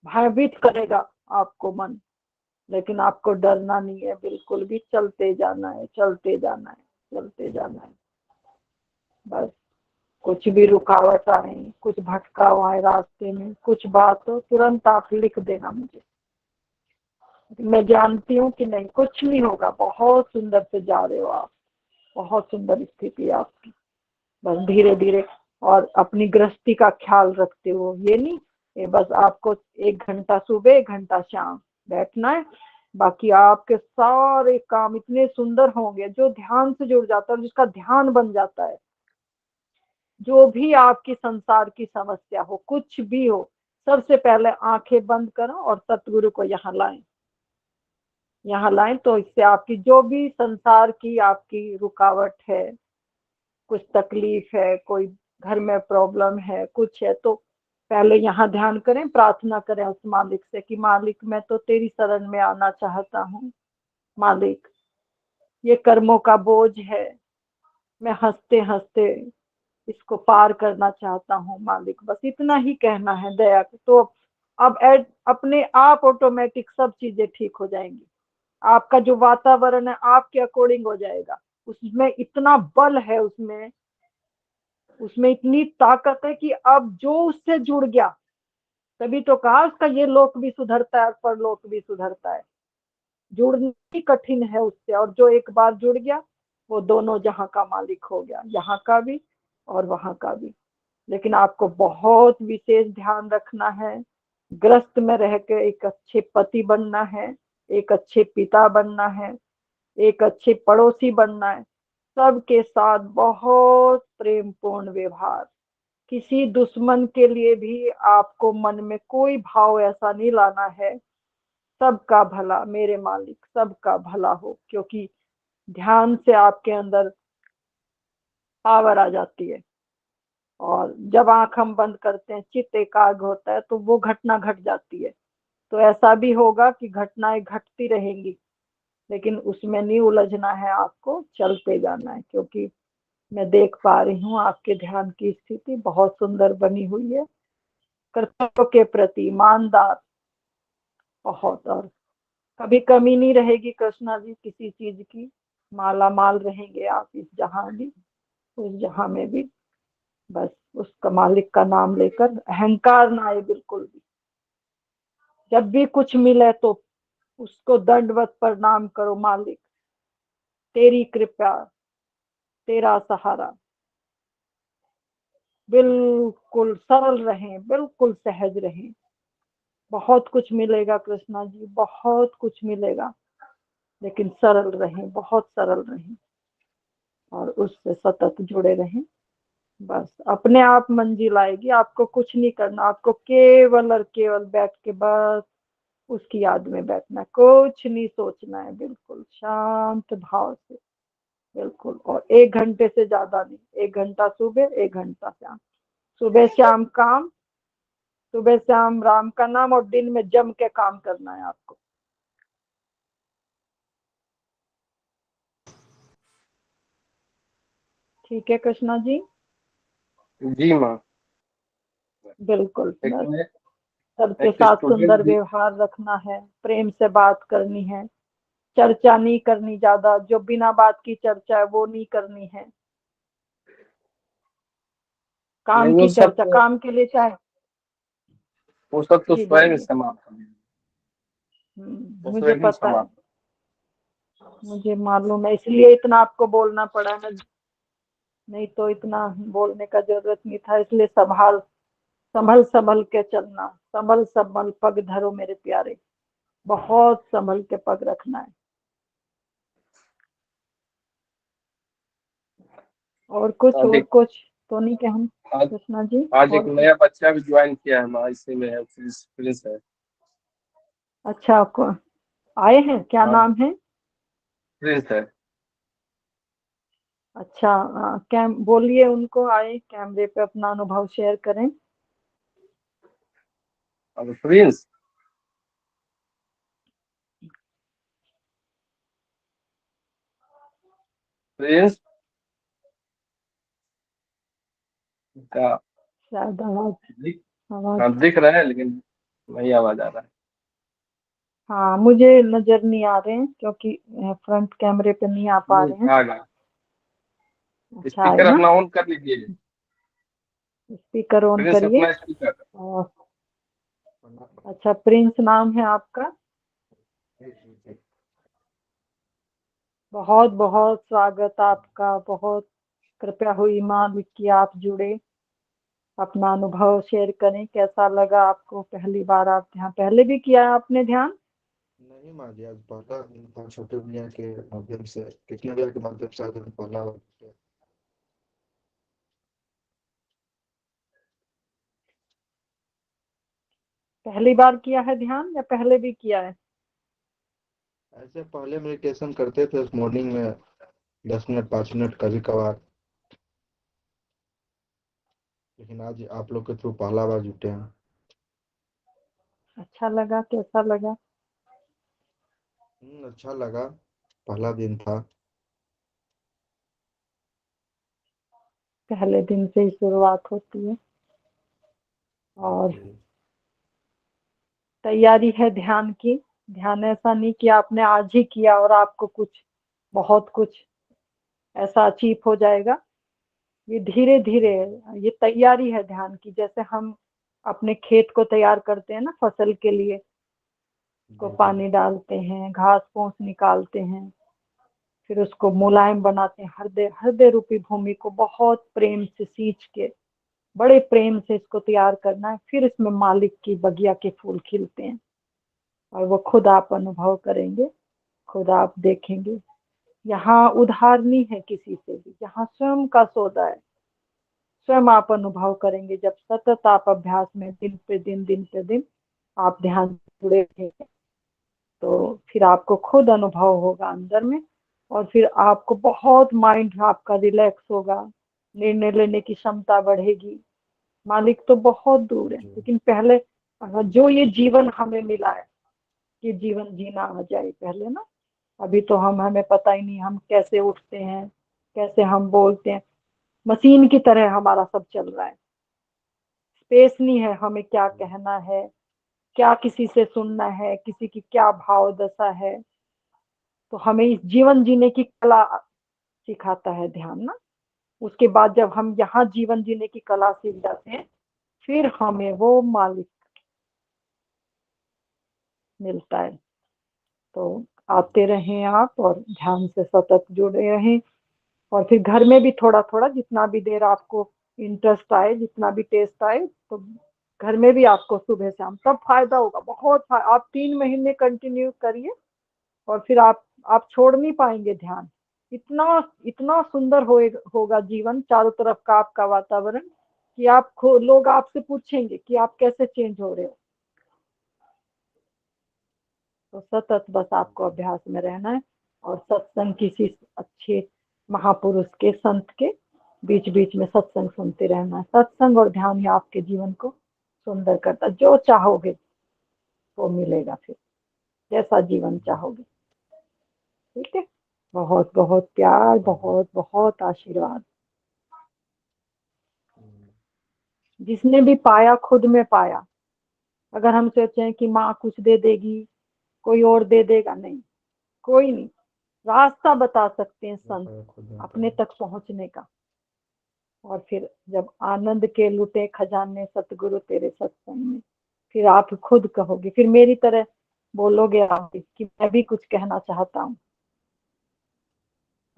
भयभीत करेगा आपको मन। लेकिन आपको डरना नहीं है बिल्कुल भी, चलते जाना है, चलते जाना है, चलते जाना है। बस कुछ भी रुकावट आए, कुछ भटकाव आए रास्ते में, कुछ बात हो, तुरंत आप लिख देना मुझे। मैं जानती हूँ कि नहीं, कुछ नहीं होगा। बहुत सुंदर से जा रहे हो आप, बहुत सुंदर स्थिति है आपकी। बस धीरे धीरे, और अपनी गृहस्थी का ख्याल रखते हो। ये नहीं, ये बस आपको 1 घंटा सुबह, 1 घंटा शाम बैठना है। बाकी आपके सारे काम इतने सुंदर होंगे। जो ध्यान से जुड़ जाता है, जिसका ध्यान बन जाता है, जो भी आपकी संसार की समस्या हो, कुछ भी हो, सबसे पहले आंखें बंद करो और सतगुरु को यहाँ लाएं। यहाँ लाएं तो इससे आपकी जो भी संसार की आपकी रुकावट है, कुछ तकलीफ है, कोई घर में प्रॉब्लम है, कुछ है, तो पहले यहाँ ध्यान करें, प्रार्थना करें उस मालिक से कि मालिक मैं तो तेरी शरण में आना चाहता हूँ। मालिक ये कर्मों का बोझ है, मैं हंसते हंसते इसको पार करना चाहता हूँ मालिक। बस इतना ही कहना है दया के, तो अब अपने आप ऑटोमेटिक सब चीजें ठीक हो जाएंगी। आपका जो वातावरण है आपके अकॉर्डिंग हो जाएगा। उसमें इतना बल है, उसमें उसमें इतनी ताकत है कि अब जो उससे जुड़ गया, तभी तो कहा उसका ये लोक भी सुधरता है और परलोक भी सुधरता है। जुड़ना ही कठिन है उससे, और जो एक बार जुड़ गया वो दोनों जहां का मालिक हो गया, यहाँ का भी और वहां का भी। लेकिन आपको बहुत विशेष ध्यान रखना है, ग्रस्त में रह के एक अच्छे पति बनना है, एक अच्छे पिता बनना है, एक अच्छे पड़ोसी बनना है। सबके साथ बहुत प्रेम पूर्ण व्यवहार। किसी दुश्मन के लिए भी आपको मन में कोई भाव ऐसा नहीं लाना है, सबका भला मेरे मालिक, सबका भला हो। क्योंकि ध्यान से आपके अंदर पावर आ जाती है, और जब आंख हम बंद करते हैं, चित्त एकाग्र होता है, तो वो घटना घट जाती है। तो ऐसा भी होगा कि घटनाएं घटती रहेंगी, लेकिन उसमें नहीं उलझना है, आपको चलते जाना है। क्योंकि मैं देख पा रही हूँ आपके ध्यान की स्थिति बहुत सुंदर बनी हुई है, कर्तव्य के प्रति ईमानदार बहुत, और कभी कमी नहीं रहेगी कृष्णा जी किसी चीज की। माला माल रहेंगे आप इस जहां भी, उस जहां में भी। बस उसका मालिक का नाम लेकर अहंकार ना आए बिल्कुल भी। जब भी कुछ मिले तो उसको दंडवत प्रणाम करो, मालिक तेरी कृपा, तेरा सहारा। बिल्कुल सरल रहें, बिल्कुल सहज रहें। बहुत कुछ मिलेगा कृष्णा जी, बहुत कुछ मिलेगा, लेकिन सरल रहें, बहुत सरल रहें, और उससे सतत जुड़े रहें। बस अपने आप मंजिल आएगी, आपको कुछ नहीं करना, आपको केवल और केवल बैठ के बस उसकी याद में बैठना है, कुछ नहीं सोचना है, बिल्कुल शांत भाव से, बिल्कुल। और 1 घंटे से ज्यादा नहीं, 1 घंटा सुबह, 1 घंटा शाम। सुबह शाम काम, सुबह शाम राम का नाम, और दिन में जम के काम करना है आपको। ठीक है कृष्णा जी? जी माँ। बिल्कुल। एक बस मैं सबके एक साथ स्टूडेंट सुंदर भी। व्यवहार रखना है, प्रेम से बात करनी है, चर्चा नहीं करनी ज्यादा, जो बिना बात की चर्चा है वो नहीं करनी है। नहीं काम वो की सब चर्चा तो काम के लिए चाहे। वो सब तो जी स्वयं ही बोलिए। समाप्त हो गया। वो मुझे स्वयं ही पता है, समाप्त। मुझे मालूम है, इसलिए इतना आपको बोलना पड़ा है। नहीं तो इतना बोलने का जरूरत नहीं था। इसलिए संभल संभल के चलना, संभल संभल पग धरो मेरे प्यारे, बहुत संभल के पग रखना है। और कुछ, आज और एक कुछ तो नहीं क्या हम आज कृष्णा जी? आज एक और कुछ? नया बच्चा भी ज्वाइन किया है हमारा, इसी में है, प्रिंस है। अच्छा, आपको आए हैं, क्या हाँ नाम है? प्रिंस है। अच्छा, कैम बोलिए उनको आए, कैमरे पे अपना अनुभव शेयर करें। अब प्रिंस प्रिंस का शायद आवाज, दिख आवाज। हाँ दिख रहा है, लेकिन नहीं आवाज आ रहा है। हाँ, मुझे नजर नहीं आ रहे हैं क्योंकि फ्रंट कैमरे पे नहीं आ पा रहे हैं। आ गया। अच्छा, आए स्पीकर ना? अपना ऑन कर लीजिए। स्पीकर ऑन प्रिंस करिए। अपना स्पीकर। और अच्छा, प्रिंस नाम है आपका? बहुत बहुत स्वागत आपका, बहुत कृपया हुई मालिक की आप जुड़े। अपना अनुभव शेयर करें, कैसा लगा आपको? पहली बार आप ध्यान, पहले भी किया है आपने ध्यान? नहीं मान लिया पहला था, छोटे भैया के माध्यम से, कृष्ण भैया के माध्यम से आज पहला। पहली बार किया है ध्यान या पहले भी किया है? ऐसे पहले मेडिटेशन करते थे मॉर्निंग में, 10 मिनट 5 मिनट कभी कभार। लेकिन आज आप लोग के थ्रू पहला बार जुटे हैं। अच्छा लगा, कैसा लगा? अच्छा लगा। पहला दिन था। पहले दिन से ही शुरुआत होती है। और जी। तैयारी है ध्यान की। ध्यान ऐसा नहीं कि आपने आज ही किया और आपको कुछ, बहुत कुछ ऐसा अचीव हो जाएगा। ये धीरे धीरे है, ये तैयारी है ध्यान की। जैसे हम अपने खेत को तैयार करते हैं ना फसल के लिए, को जी जी। पानी डालते हैं, घास फूस निकालते हैं, फिर उसको मुलायम बनाते हैं, हृदय हृदय रूपी भूमि को बहुत प्रेम से सींच के, बड़े प्रेम से इसको तैयार करना है। फिर इसमें मालिक की बगिया के फूल खिलते हैं, और वो खुद आप अनुभव करेंगे, खुद आप देखेंगे। यहाँ उधार नहीं है किसी से भी, यहाँ स्वयं का सौदा है। स्वयं आप अनुभव करेंगे जब सतत आप अभ्यास में दिन पे दिन आप ध्यान से जुड़े रहेंगे, तो फिर आपको खुद अनुभव होगा अंदर में। और फिर आपको बहुत माइंड आपका रिलैक्स होगा, निर्णय लेने की क्षमता बढ़ेगी। मालिक तो बहुत दूर है, जी लेकिन पहले जो ये जीवन हमें मिला है, ये जीवन जीना आ जाए पहले ना। अभी तो हमें पता ही नहीं हम कैसे उठते हैं, कैसे हम बोलते हैं। मशीन की तरह हमारा सब चल रहा है। स्पेस नहीं है हमें क्या कहना है, क्या किसी से सुनना है, किसी की क्या भाव दशा है। तो हमें इस जीवन जीने की कला सिखाता है ध्यान ना। उसके बाद जब हम यहाँ जीवन जीने की कला सीख जाते हैं, फिर हमें वो मालिक मिलता है। तो आते रहें आप और ध्यान से सतत जुड़े रहें। और फिर घर में भी थोड़ा थोड़ा, जितना भी देर आपको इंटरेस्ट आए, जितना भी टेस्ट आए, तो घर में भी आपको सुबह शाम तब फायदा होगा, बहुत आप 3 महीने कंटिन्यू करिए, और फिर आप छोड़ नहीं पाएंगे ध्यान। इतना इतना सुंदर होगा जीवन, चारों तरफ का आपका वातावरण, कि लोग आपसे पूछेंगे कि आप कैसे चेंज हो रहे हो। तो सतत बस आपको अभ्यास में रहना है, और सत्संग किसी अच्छे महापुरुष के, संत के बीच बीच में सत्संग सुनते रहना है। सत्संग और ध्यान ही आपके जीवन को सुंदर करता है। जो चाहोगे वो मिलेगा, फिर जैसा जीवन जी। चाहोगे। ठीक है। बहुत बहुत प्यार, बहुत बहुत आशीर्वाद। हम्म, जिसने भी पाया खुद में पाया। अगर हम सोचें कि माँ कुछ दे देगी, कोई और दे देगा, नहीं, कोई नहीं। रास्ता बता सकते हैं मैं संत पाया खुद में अपने पाया। तक पहुंचने का। और फिर जब आनंद के लुटे खजाने सतगुरु तेरे सत्संग में, फिर आप खुद कहोगे, फिर मेरी तरह बोलोगे आप भी कि मैं भी कुछ कहना चाहता हूँ।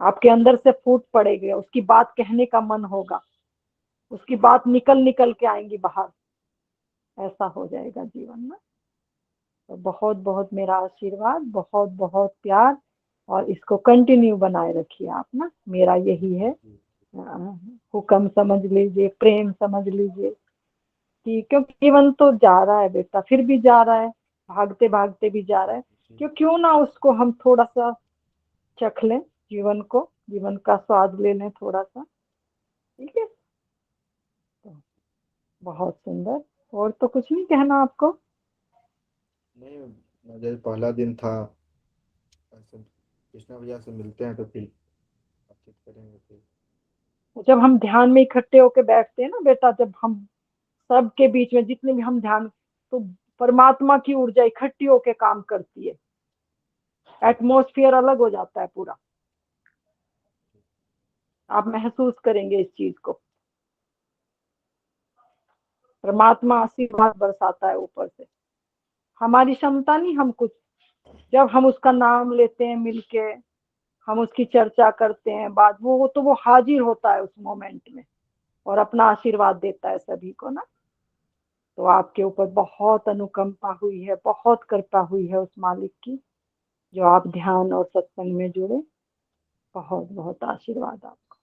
आपके अंदर से फूट पड़ेगी, उसकी बात कहने का मन होगा, उसकी बात निकल निकल के आएंगी बाहर। ऐसा हो जाएगा जीवन में। तो बहुत बहुत मेरा आशीर्वाद, बहुत बहुत प्यार। और इसको कंटिन्यू बनाए रखिए आप ना, मेरा यही है। जी जी हुक्म समझ लीजिए, प्रेम समझ लीजिए, कि क्योंकि जीवन तो जा रहा है बेटा, फिर भी जा रहा है, भागते भागते भी जा रहा है। जी। क्यों ना उसको हम थोड़ा सा चख लें, जीवन को, जीवन का स्वाद ले लें थोड़ा सा। ठीक है। तो बहुत सुंदर। और तो कुछ नहीं कहना आपको। नहीं, जैसे पहला दिन था, ऐसे कृष्णा भैया से मिलते हैं तो फिर बातचीत करेंगे फिर। जब हम ध्यान में इकट्ठे होके बैठते हैं ना बेटा, जब हम सबके बीच में जितने भी हम ध्यान, तो परमात्मा की ऊर्जा इकट्ठी होके काम करती है। एटमॉस्फेयर अलग हो जाता है पूरा। आप महसूस करेंगे इस चीज को। परमात्मा आशीर्वाद बरसाता है ऊपर से। हमारी क्षमता नहीं, हम कुछ, जब हम उसका नाम लेते हैं मिलके, हम उसकी चर्चा करते हैं, बात वो तो वो हाजिर होता है उस मोमेंट में, और अपना आशीर्वाद देता है सभी को ना। तो आपके ऊपर बहुत अनुकंपा हुई है, बहुत कृपा हुई है उस मालिक की, जो आप ध्यान और सत्संग में जुड़े। बहुत बहुत आशीर्वाद आपको।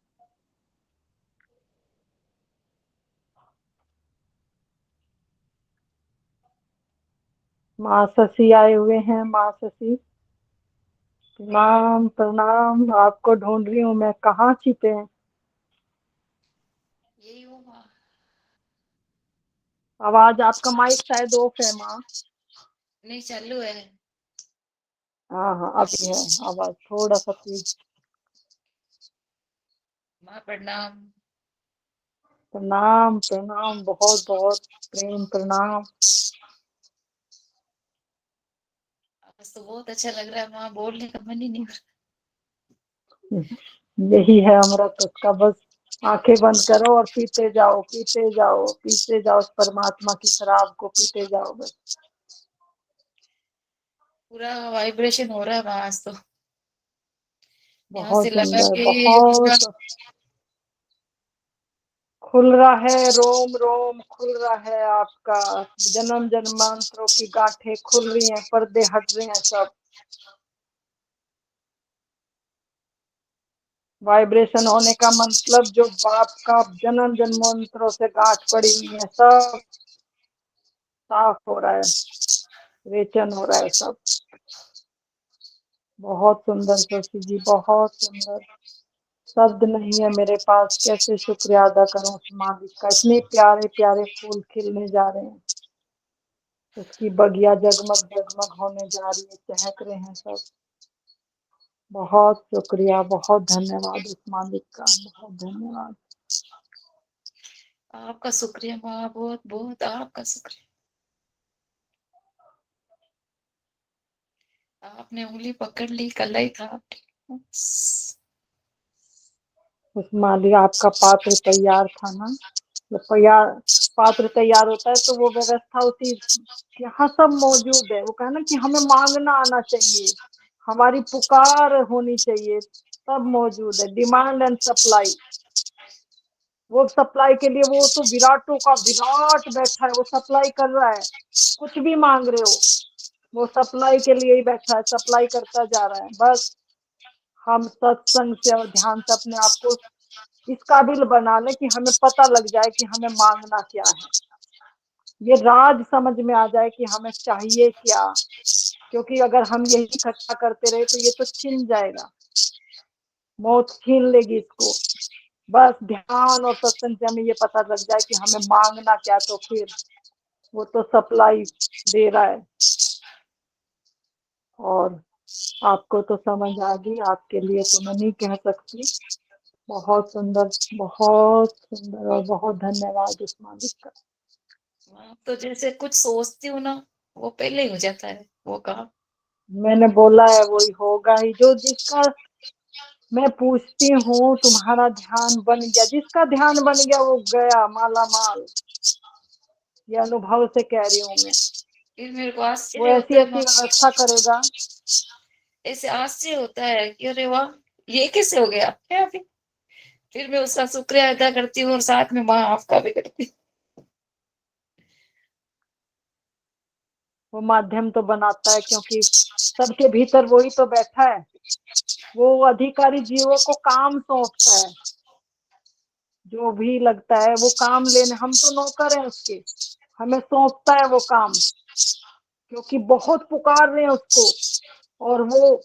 माँ शशि आए हुए हैं, माँ शशि, प्रणाम प्रणाम। आपको ढूंढ रही हूँ मैं, कहाँ छिपे हैं? यही हूँ माँ। आवाज आपका माइक शायद ऑफ है माँ। नहीं चालू है। हाँ हाँ अभी है आवाज थोड़ा सा तेज। माँ प्रणाम। प्रणाम प्रणाम, बहुत बहुत प्रेम प्रणाम। आज तो बहुत अच्छा लग रहा है माँ, बोलने का मन ही नहीं हो रहा। यही है अमृत उसका, बस आंखें बंद करो और पीते जाओ पीते जाओ पीते जाओ, उस परमात्मा की शराब को पीते जाओ बस। पूरा वाइब्रेशन हो रहा है माँ आज तो। यहाँ बहुत से लगा सुंदर, कि बहुत खुल रहा है, रोम रोम खुल रहा है आपका। जन्म जन्मांतरों की गांठें खुल रही हैं, पर्दे हट रहे हैं सब। वाइब्रेशन होने का मतलब जो बाप का जन्म जन्मांतरों से गांठ पड़ी हुई है सब साफ हो रहा है, रेचन हो रहा है सब। बहुत सुंदर शशि जी, बहुत सुंदर। शब्द नहीं है मेरे पास, कैसे शुक्रिया अदा करूं उस मालिक का। इतने प्यारे प्यारे फूल खिलने जा रहे हैं, उसकी बगिया जगमग जगमग होने जा रही है, चहक रहे हैं सब। बहुत शुक्रिया, बहुत धन्यवाद उस मालिक का, बहुत धन्यवाद। आपका शुक्रिया माँ, बहुत बहुत आपका शुक्रिया। आपने उंगली पकड़ ली, कल ही था। उस मालिक, आपका पात्र तैयार था ना। जब पात्र तैयार होता है तो वो व्यवस्था उसी यहाँ सब मौजूद है। वो कहना कि हमें मांगना आना चाहिए, हमारी पुकार होनी चाहिए, सब मौजूद है। डिमांड एंड सप्लाई, वो सप्लाई के लिए वो तो विराटों का विराट बैठा है, वो सप्लाई कर रहा है। कुछ भी मांग रहे हो, वो सप्लाई के लिए ही बैठा है, सप्लाई करता जा रहा है। बस हम सत्संग से और ध्यान से अपने आप को इस काबिल बना ले कि हमें पता लग जाए कि हमें मांगना क्या है, ये राज समझ में आ जाए कि हमें चाहिए क्या। क्योंकि अगर हम यही इकट्ठा करते रहे तो ये तो छिन जाएगा, मौत छीन लेगी इसको। बस ध्यान और सत्संग से हमें ये पता लग जाए कि हमें मांगना क्या, तो फिर वो तो सप्लाई दे रहा है। और आपको तो समझ आ गई, आपके लिए तो मैं नहीं कह सकती। बहुत सुंदर, बहुत सुंदर, और बहुत धन्यवाद उस मालिक का। आप तो जैसे कुछ सोचती हूँ ना, वो पहले ही हो जाता है वो काम। मैंने बोला है वही होगा ही, जो जिसका मैं पूछती हूँ तुम्हारा ध्यान बन गया, जिसका ध्यान बन गया वो गया माला माल। ये अनुभव से कह रही हूँ मैं। फिर मेरे को वो आश्चर्य ऐसी होता है ऐसी व्यवस्था करेगा। ऐसे आश्चर्य होता है कि अरे वाह, ये कैसे हो गया क्या अभी। फिर मैं उसका शुक्रिया अदा करती हूँ और साथ में माँ आपका भी करती हूँ। वो माध्यम तो बनाता है, क्योंकि सबके भीतर वही तो बैठा है। वो अधिकारी जीवों को काम सौंपता है, जो भी लगता है वो काम लेने, हम तो नौकर हैं उसके, हमें सौंपता है वो काम। क्योंकि बहुत पुकार रहे हैं उसको, और वो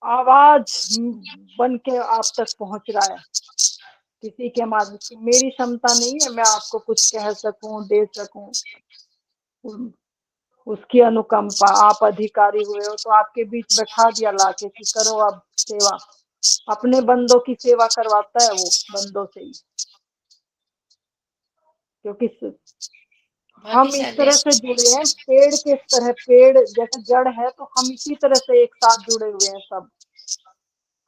आवाज बन के आप तक पहुंच रहा है किसी के माध्यम से। मेरी क्षमता नहीं है मैं आपको कुछ कह सकूं, दे सकूं। उसकी अनुकंपा, आप अधिकारी हुए हो तो आपके बीच बैठा दिया लाके कि करो अब सेवा। अपने बंदों की सेवा करवाता है वो बंदों से ही। क्योंकि हम इस भाग्यशाली तरह से जुड़े हैं, पेड़ के तरह, पेड़ जैसे जड़ है तो हम इसी तरह से एक साथ जुड़े हुए हैं सब।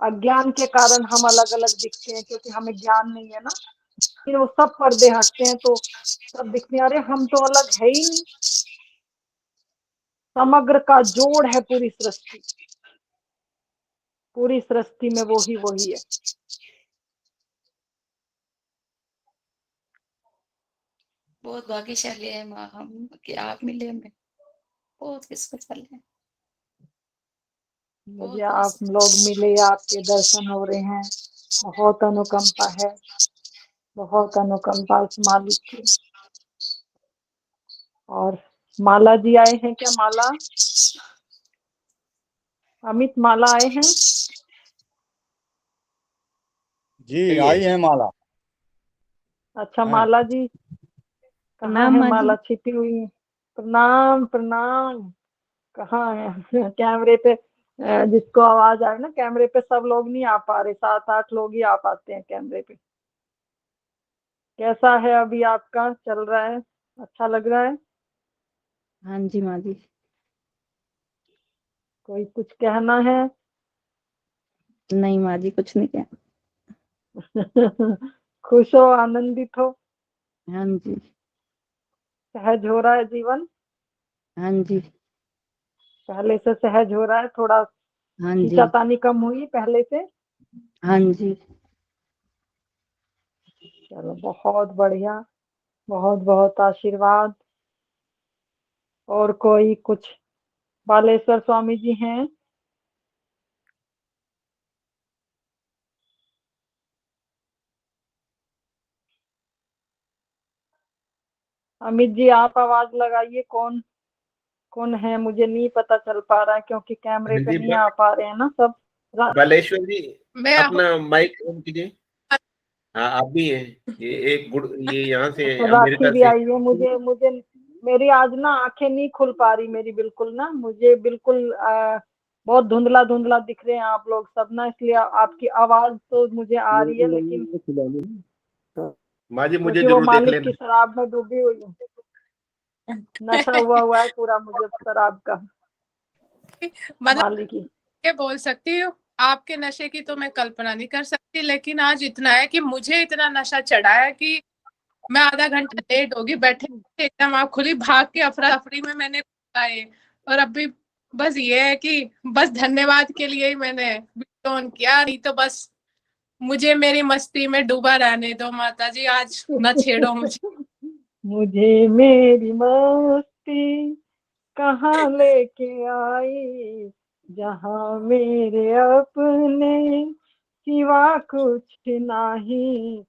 अज्ञान के कारण हम अलग अलग दिखते हैं, क्योंकि हमें ज्ञान नहीं है ना। फिर वो सब पर्दे हटते हैं तो सब दिखते हैं, अरे हम तो अलग है ही नहीं। समग्र का जोड़ है पूरी सृष्टि, पूरी सृष्टि में वो ही वही है। बहुत भाग्यशाली है माँ हम कि आप मिले हमें। बहुत किस्मत है। मुझे बहुत आप बहुत लोग मिले, आपके दर्शन हो रहे हैं। बहुत अनुकंपा है, बहुत अनुकंपा उस मालिक की। और माला जी आए हैं क्या? माला, अमित माला आए हैं? जी आई है माला। अच्छा हैं। माला जी, कहाँ प्रणाम है माँ जी। माला छिपी हुई? प्रणाम प्रणाम। कहाँ है? कैमरे पे जिसको आवाज आए ना, कैमरे पे सब लोग नहीं आ पा रहे, 7-8 लोग ही आ पाते हैं कैमरे पे। कैसा है अभी आपका चल रहा है? अच्छा लग रहा है? हाँ जी माँ जी। कोई कुछ कहना है? नहीं माँ जी, कुछ नहीं क्या। खुश हो, आनंदित हो, हाँ जी। सहज हो रहा है जीवन? हाँ जी। पहले से सहज हो रहा है? थोड़ा हाँ जी। खींचातानी कम हुई पहले से? हाँ जी। चलो बहुत बढ़िया, बहुत बहुत आशीर्वाद। और कोई कुछ? बालेश्वर स्वामी जी हैं? अमित जी आप आवाज लगाइए, कौन कौन है? मुझे नहीं पता चल पा रहा है क्योंकि कैमरे पे जी नहीं आ पा रहे हैं ना सब। बालेश्वर जी, मैं अपना माइक ऑन कीजिए। हाँ, आप भी हैं। ये एक गुड, ये यहाँ से अच्छा, राखी अमेरिका भी से। आई है। मुझे मुझे मेरी आज ना आंखें नहीं खुल पा रही मेरी, बिल्कुल ना, मुझे बिल्कुल बहुत धुंधला धुंधला दिख रहे हैं आप लोग सब ना, इसलिए आपकी आवाज तो मुझे आ रही है, लेकिन माँ जी, मुझे क्योंकि वो जरूर देख मालिक लेना। की शराब में डूबी हुई हूँ। नशा हुआ है पूरा मुझे शराब का, मतलब मालिक की। ये बोल सकती हूँ, आपके नशे की तो मैं कल्पना नहीं कर सकती, लेकिन आज इतना है कि मुझे इतना नशा चढ़ा है कि मैं आधा घंटा लेट होगी, बैठे एकदम आँख खुली, भाग के अफरा तफरी में मैंने आए। और अभी बस ये है कि बस धन्यवाद के लिए ही मैंने ऑन किया, नहीं तो बस मुझे मेरी मस्ती में डूबा रहने दो माता जी, आज न छेड़ो मुझे। मुझे मेरी मस्ती कहाँ लेके आई, जहाँ मेरे अपने सिवा कुछ नहीं।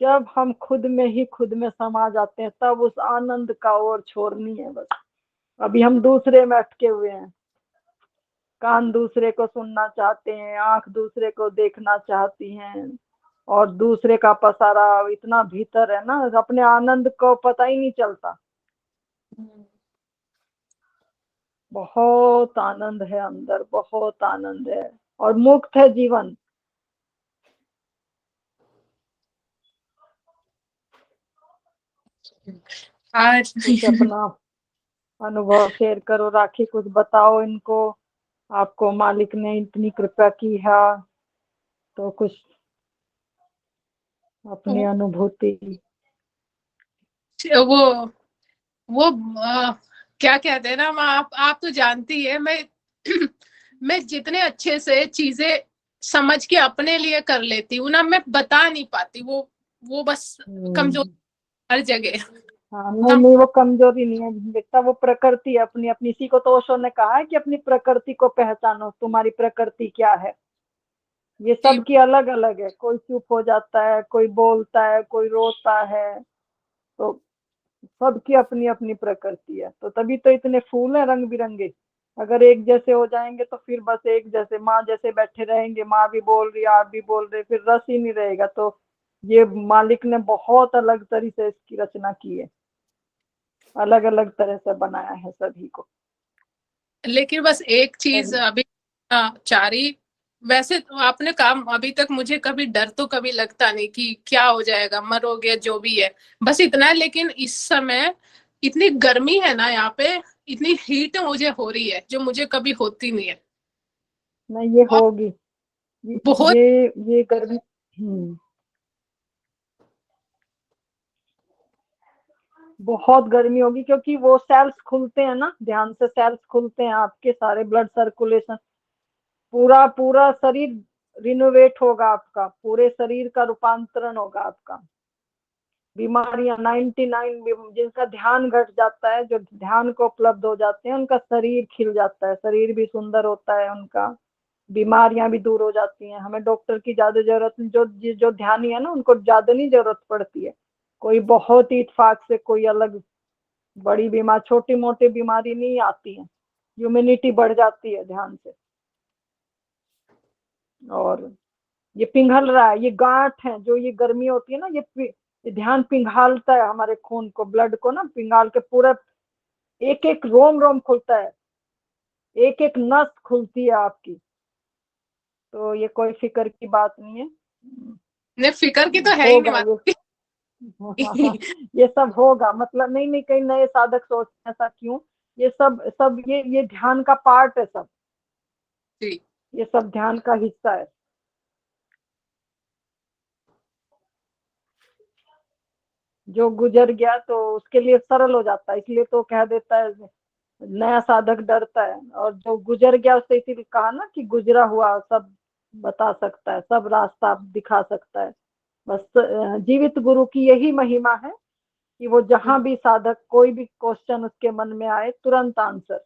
जब हम खुद में ही खुद में समा जाते हैं तब उस आनंद का और छोर नहीं है बस। अभी हम दूसरे में अटके हुए हैं, कान दूसरे को सुनना चाहते हैं, आंख दूसरे को देखना चाहती हैं, और दूसरे का पसारा इतना भीतर है ना, अपने आनंद को पता ही नहीं चलता। बहुत आनंद है अंदर, बहुत आनंद है, और मुक्त है जीवन। आज कुछ अपना अनुभव शेयर करो राखी, कुछ बताओ इनको। आपको मालिक ने इतनी कृपा की है तो कुछ अपनी अनुभूति। वो वो क्या कहते हैं ना, आप तो जानती है, मैं मैं जितने अच्छे से चीजें समझ के अपने लिए कर लेती हूँ ना, मैं बता नहीं पाती। वो बस कमजोर हर जगह हाँ, नहीं ना। नहीं, वो कमजोरी नहीं है बेटा, वो प्रकृति है अपनी अपनी। इसी को तो ओशो ने कहा है कि अपनी प्रकृति को पहचानो, तुम्हारी प्रकृति क्या है। ये जी सबकी अलग अलग है, कोई चुप हो जाता है, कोई बोलता है, कोई रोता है, तो सबकी अपनी अपनी प्रकृति है। तो तभी तो इतने फूल हैं रंग बिरंगे। अगर एक जैसे हो जाएंगे तो फिर बस एक जैसे माँ जैसे बैठे रहेंगे, माँ भी बोल रही आप भी बोल रहे, फिर रस ही नहीं रहेगा। तो ये मालिक ने बहुत अलग तरीके से इसकी रचना की है, अलग अलग तरह से बनाया है सभी को। लेकिन बस एक चीज सभी अभी चाह रही, वैसे तो आपने काम अभी तक, मुझे कभी डर तो कभी लगता नहीं कि क्या हो जाएगा, मरोगे जो भी है, बस इतना है। लेकिन इस समय इतनी गर्मी है ना यहाँ पे, इतनी हीट मुझे हो रही है जो मुझे कभी होती नहीं है। नहीं, ये और होगी। ये बहुत ये ये गर्मी बहुत गर्मी होगी, क्योंकि वो सेल्स खुलते हैं ना, ध्यान से सेल्स खुलते हैं आपके, सारे ब्लड सर्कुलेशन, पूरा पूरा शरीर रिनोवेट होगा आपका, पूरे शरीर का रूपांतरण होगा आपका। बीमारियां 99 जिनका ध्यान घट जाता है, जो ध्यान को उपलब्ध हो जाते हैं, उनका शरीर खिल जाता है, शरीर भी सुंदर होता है उनका, बीमारियां भी दूर हो जाती हैं। हमें डॉक्टर की ज्यादा जरूरत नहीं, जो जो ध्यानी है ना उनको ज्यादा नहीं जरूरत पड़ती है। कोई बहुत ही इत्फाक से कोई अलग बड़ी बीमारी, छोटी मोटी बीमारी नहीं आती है, ह्यूमिनिटी बढ़ जाती है ध्यान से। और ये पिघल रहा है, ये गांठ है, जो ये गर्मी होती है ना, ये ये ध्यान पिघालता है हमारे खून को, ब्लड को ना पिघाल के पूरा एक एक रोम रोम खुलता है, एक एक नस खुलती है आपकी। तो ये कोई फिक्र की बात नहीं है, नहीं फिकर की तो है ही नहीं होगा माता ये। ये सब होगा, मतलब नहीं नहीं, कई नए साधक सोचते हैं ऐसा क्यों, ये सब सब ये ध्यान का पार्ट है सब, जी। ये सब ध्यान का हिस्सा है। जो गुजर गया तो उसके लिए सरल हो जाता है, इसलिए तो कह देता है नया साधक डरता है, और जो गुजर गया उससे इसीलिए कहा ना कि गुजरा हुआ सब बता सकता है, सब रास्ता दिखा सकता है। बस जीवित गुरु की यही महिमा है कि वो जहां भी साधक कोई भी क्वेश्चन उसके मन में आए तुरंत आंसर,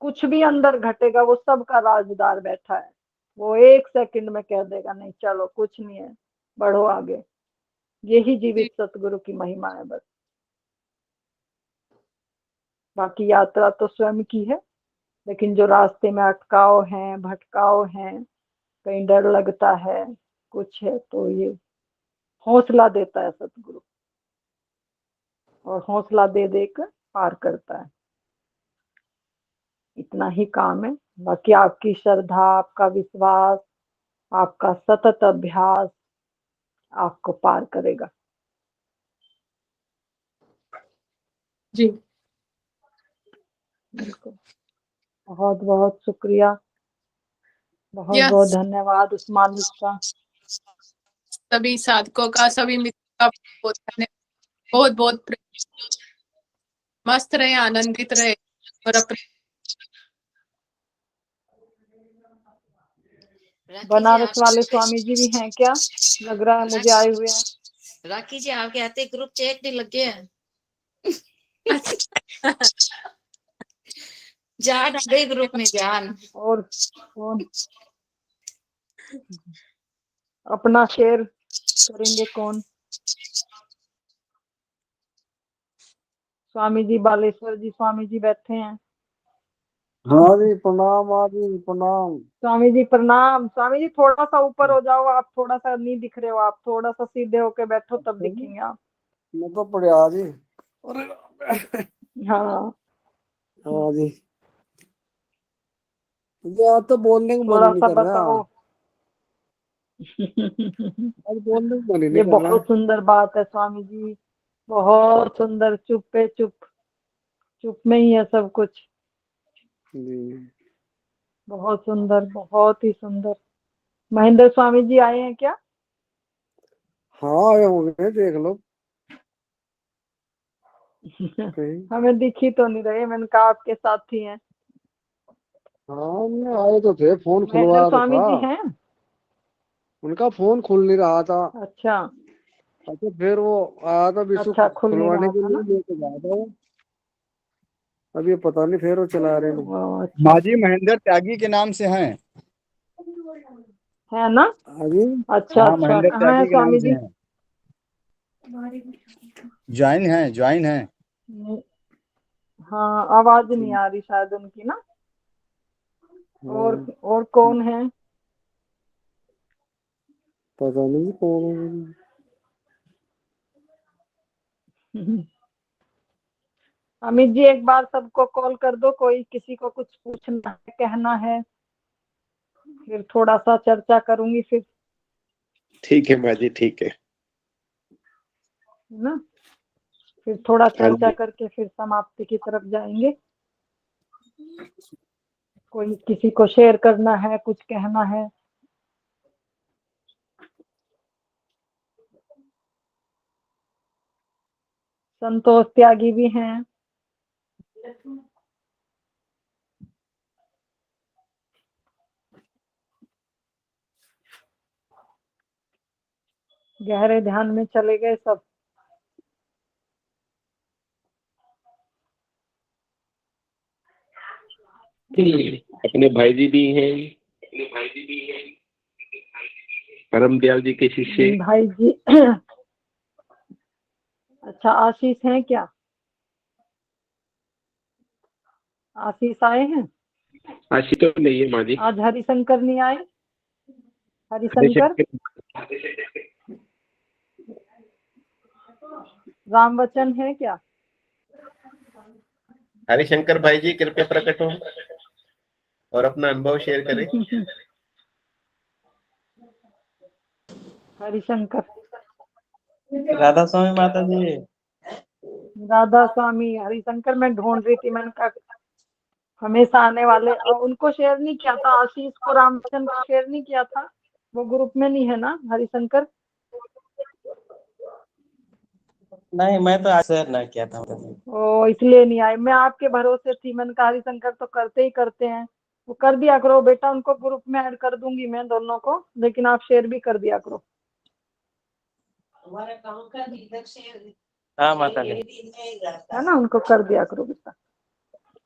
कुछ भी अंदर घटेगा वो सबका राजदार बैठा है, वो 1 सेकंड में कह देगा नहीं चलो कुछ नहीं है, बढ़ो आगे। यही जीवित सतगुरु की महिमा है बस। बाकी यात्रा तो स्वयं की है, लेकिन जो रास्ते में अटकाव हैं, भटकाव हैं, कहीं डर लगता है, कुछ है, तो ये हौसला देता है सतगुरु, और हौसला दे देकर पार करता है। इतना ही काम है। बाकी आपकी श्रद्धा, आपका विश्वास, आपका सतत अभ्यास आपको पार करेगा। जी। बिल्कुल। बहुत बहुत शुक्रिया, बहुत यस बहुत धन्यवाद उस मालिक का। सभी साधकों का, सभी मित्रों का बहुत धन्यवाद, बहुत बहुत मस्त रहे, आनंदित रहे, और अपने बनारस वाले स्वामी जी भी हैं क्या? लग रहा है मुझे आए हुए हैं। राखी जी आपके आते ग्रुप चेक नहीं लग गया जा गए ग्रुप में जान। और कौन अपना शेयर करेंगे? कौन? स्वामी जी बालेश्वर जी स्वामी जी बैठे हैं। हाँ जी प्रणाम आदि प्रणाम। स्वामी जी प्रणाम। स्वामी जी थोड़ा सा ऊपर हो जाओ, आप थोड़ा सा नहीं दिख रहे हो, आप थोड़ा सा सीधे होके बैठो तब दिखेंगे आप। मैं तो पढ़िया जी। हाँ हाँ जी, यार तो बोलने को मन थोड़ा नहीं सा कर रहा। बताओ। आज बोलने को मन ही नहीं ये कर रहा। बहुत सुंदर बात है स्वामी जी, बहुत सुंदर। चुप पे चुप, चुप में ही है सब कुछ। जी। बहुत सुंदर, बहुत ही सुंदर। महेंद्र स्वामी जी आए हैं क्या? हाँ आए होंगे, देख लो कहीं। हमें दिख ही तो नहीं रहे, मैंने कहा आपके साथी हैं। हाँ मैं आए तो थे, फोन महेंद्र खुलवाया तो स्वामी था, जी हैं? उनका फोन खुल नहीं रहा था। अच्छा अच्छा फिर वो आया था विशु अच्छा, खुल नहीं खुलवाने रहा के था लिए ना। लेके गया था वो। अब ये पता नहीं फिर वो चला रहे नहीं। ओ, अच्छा माँ जी महेंद्र त्यागी के नाम से हैं। है ना। हाँ जी। अच्छा हाँ अच्छा, महेंद्र कहाँ है त्यागी के नाम स्वामी से जी? हैं। ज्वाइन है, ज्वाइन है। हाँ आवाज नहीं आ रही शायद उनकी ना। और कौन है? पता नहीं कौन। अमित जी एक बार सबको कॉल कर दो, कोई किसी को कुछ पूछना है, कहना है, फिर थोड़ा सा चर्चा करूंगी फिर, ठीक है माँ जी, ठीक है। है ना। फिर थोड़ा हाँ चर्चा जी। करके फिर समाप्ति की तरफ जाएंगे। कोई किसी को शेयर करना है, कुछ कहना है? संतोष त्यागी भी हैं। गहरे ध्यान में चले गए सब। अपने भाई जी भी हैं, परम दयाल जी के शिष्य। भाई जी अच्छा, आशीष हैं क्या? आशीष आए हैं? आशी तो नहीं है माँ जी। आज हरिशंकर नहीं आए? हरिशंकर राम वचन है क्या? हरिशंकर भाई जी कृपया प्रकट हो और अपना अनुभव शेयर करें। हरिशंकर। राधा स्वामी माता जी। राधा स्वामी हरिशंकर मैं ढूंढ रही थी, मैंने कहा हमेशा आने वाले, और उनको शेयर नहीं किया था, आशीष को रामवचन को शेयर नहीं किया था, वो ग्रुप में नहीं है ना हरिशंकर? नहीं, मैं तो आज शेयर नहीं किया था माता जी। ओ इसलिए नहीं आए, मैं आपके भरोसे थी, मैंने कहा हरिशंकर तो करते ही करते हैं, वो कर दिया करो बेटा, उनको ग्रुप में ऐड कर दूंगी मैं दोनों को, लेकिन आप शेयर भी कर दिया करो। हाँ माता जी। है ना, उनको कर दिया करो बेटा।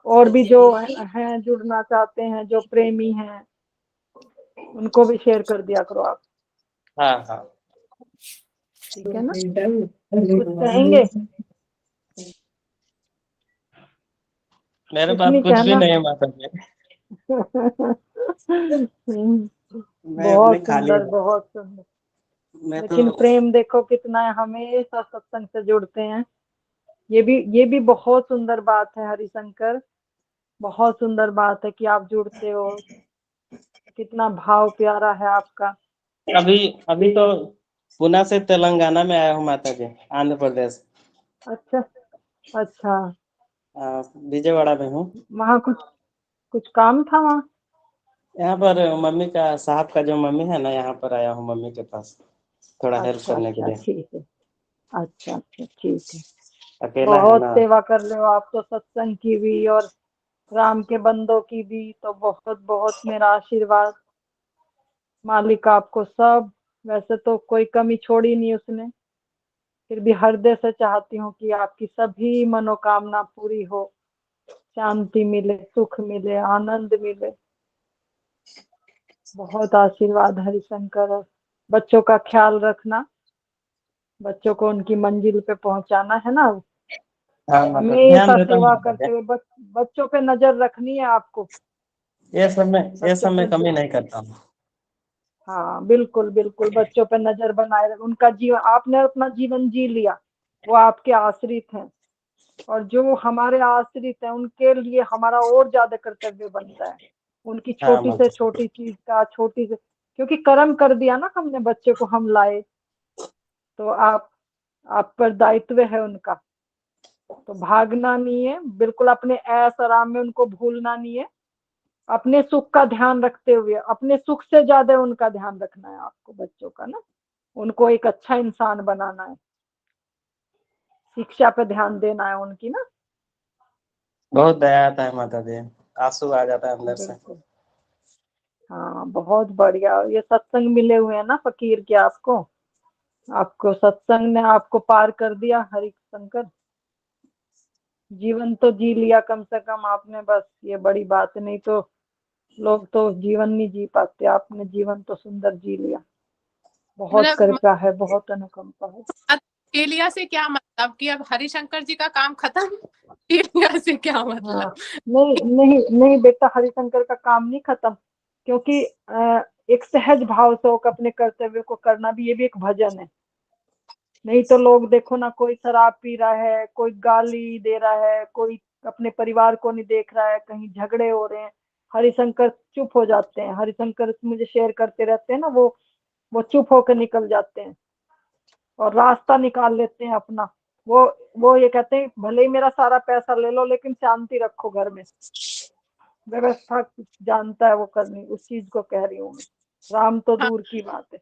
और भी जो हैं जुड़ना चाहते हैं, जो प्रेमी हैं, उनको भी शेयर कर दिया करो आप। हाँ हाँ। ठीक है ना, कुछ कहेंगे? मेरे कुछ पास नहीं कुछ भी कहना। नहीं है माता जी। मैं बहुत अपने खाली सुंदर, हूँ। बहुत सुंदर। मैं तो लेकिन प्रेम देखो कितना है, हमेशा सत्संग से जुड़ते हैं, ये भी बहुत सुंदर बात है हरिशंकर, बहुत सुंदर बात है कि आप जुड़ते हो, कितना भाव प्यारा है आपका। अभी अभी तो पुणे से तेलंगाना में आया हूँ माता जी, आंध्र प्रदेश। अच्छा अच्छा, विजयवाड़ा में हूँ। वहाँ कुछ कुछ काम था वहाँ? यहाँ पर मम्मी का, साहब का जो मम्मी है ना, यहाँ पर आया हूँ मम्मी के पास थोड़ा हेल्प अच्छा करने के अच्छा लिए। ठीक है, अच्छा अच्छा ठीक है। अकेला है बहुत ना। सेवा कर रहे हो आप तो, सत्संग की भी और राम के बंदों की भी, तो बहुत बहुत मेरा आशीर्वाद। मालिक आपको सब, वैसे तो कोई कमी छोड़ी नहीं उसने, फिर भी हृदय से चाहती हूँ कि आपकी सभी मनोकामना पूरी हो, शांति मिले, सुख मिले, आनंद मिले। बहुत आशीर्वाद हरिशंकर। और बच्चों का ख्याल रखना, बच्चों को उनकी मंजिल पे पहुंचाना है ना। हाँ माता जी, ध्यान हमेशा देता हूँ सेवा माता करते जी। हुए बच्चों पे नजर रखनी है आपको। ये बच्चों सब मैं पे, कमी नहीं करता हूँ। हाँ बिल्कुल बिल्कुल, बच्चों पे नजर बनाए रख, उनका जीवन, आपने अपना जीवन जी लिया, वो आपके आश्रित हैं, और जो हमारे आश्रित हैं उनके लिए हमारा और ज्यादा कर्तव्य बनता है, उनकी हाँ छोटी से माता जी। छोटी चीज का, छोटी से, क्योंकि कर्म कर दिया ना हमने, बच्चे को हम लाए, तो आप पर दायित्व है उनका, तो भागना नहीं है बिल्कुल, अपने ऐश आराम में उनको भूलना नहीं है, अपने सुख का ध्यान रखते हुए, अपने सुख से ज्यादा उनका ध्यान रखना है आपको, बच्चों का ना, उनको एक अच्छा इंसान बनाना है, शिक्षा पे ध्यान देना है उनकी ना। बहुत दया आता है माता जी, आंसू आ जाता है अंदर से। बिल्कुल, हाँ बहुत बढ़िया, ये सत्संग मिले हुए हैं ना फकीर के आपको, आपको सत्संग ने आपको पार कर दिया हरिशंकर, जीवन तो जी लिया कम से कम आपने, बस ये बड़ी बात है, नहीं तो लोग तो जीवन नहीं जी पाते, आपने जीवन तो सुंदर जी लिया, बहुत मतलब कृपा है, बहुत अनुकंपा है। केलिया से क्या मतलब कि अब हरिशंकर जी का काम खत्म? केलिया से क्या हाँ, मतलब? नहीं नहीं नहीं बेटा, हरिशंकर का काम नहीं खत्म, क्योंकि एक सहज भाव से होकर अपने कर्तव्य को करना भी, ये भी एक भजन है, नहीं तो लोग देखो ना, कोई शराब पी रहा है, कोई गाली दे रहा है, कोई अपने परिवार को नहीं देख रहा है, कहीं झगड़े हो रहे हैं, हरिशंकर चुप हो जाते हैं, हरिशंकर मुझे शेयर करते रहते हैं ना, वो चुप होकर निकल जाते हैं और रास्ता निकाल लेते हैं अपना, वो वो ये कहते हैं भले ही मेरा सारा पैसा ले लो, लेकिन शांति रखो घर में, व्यवस्था जानता है वो करनी, उस चीज को कह रही हूँ मैं, राम तो हाँ, दूर की बात है,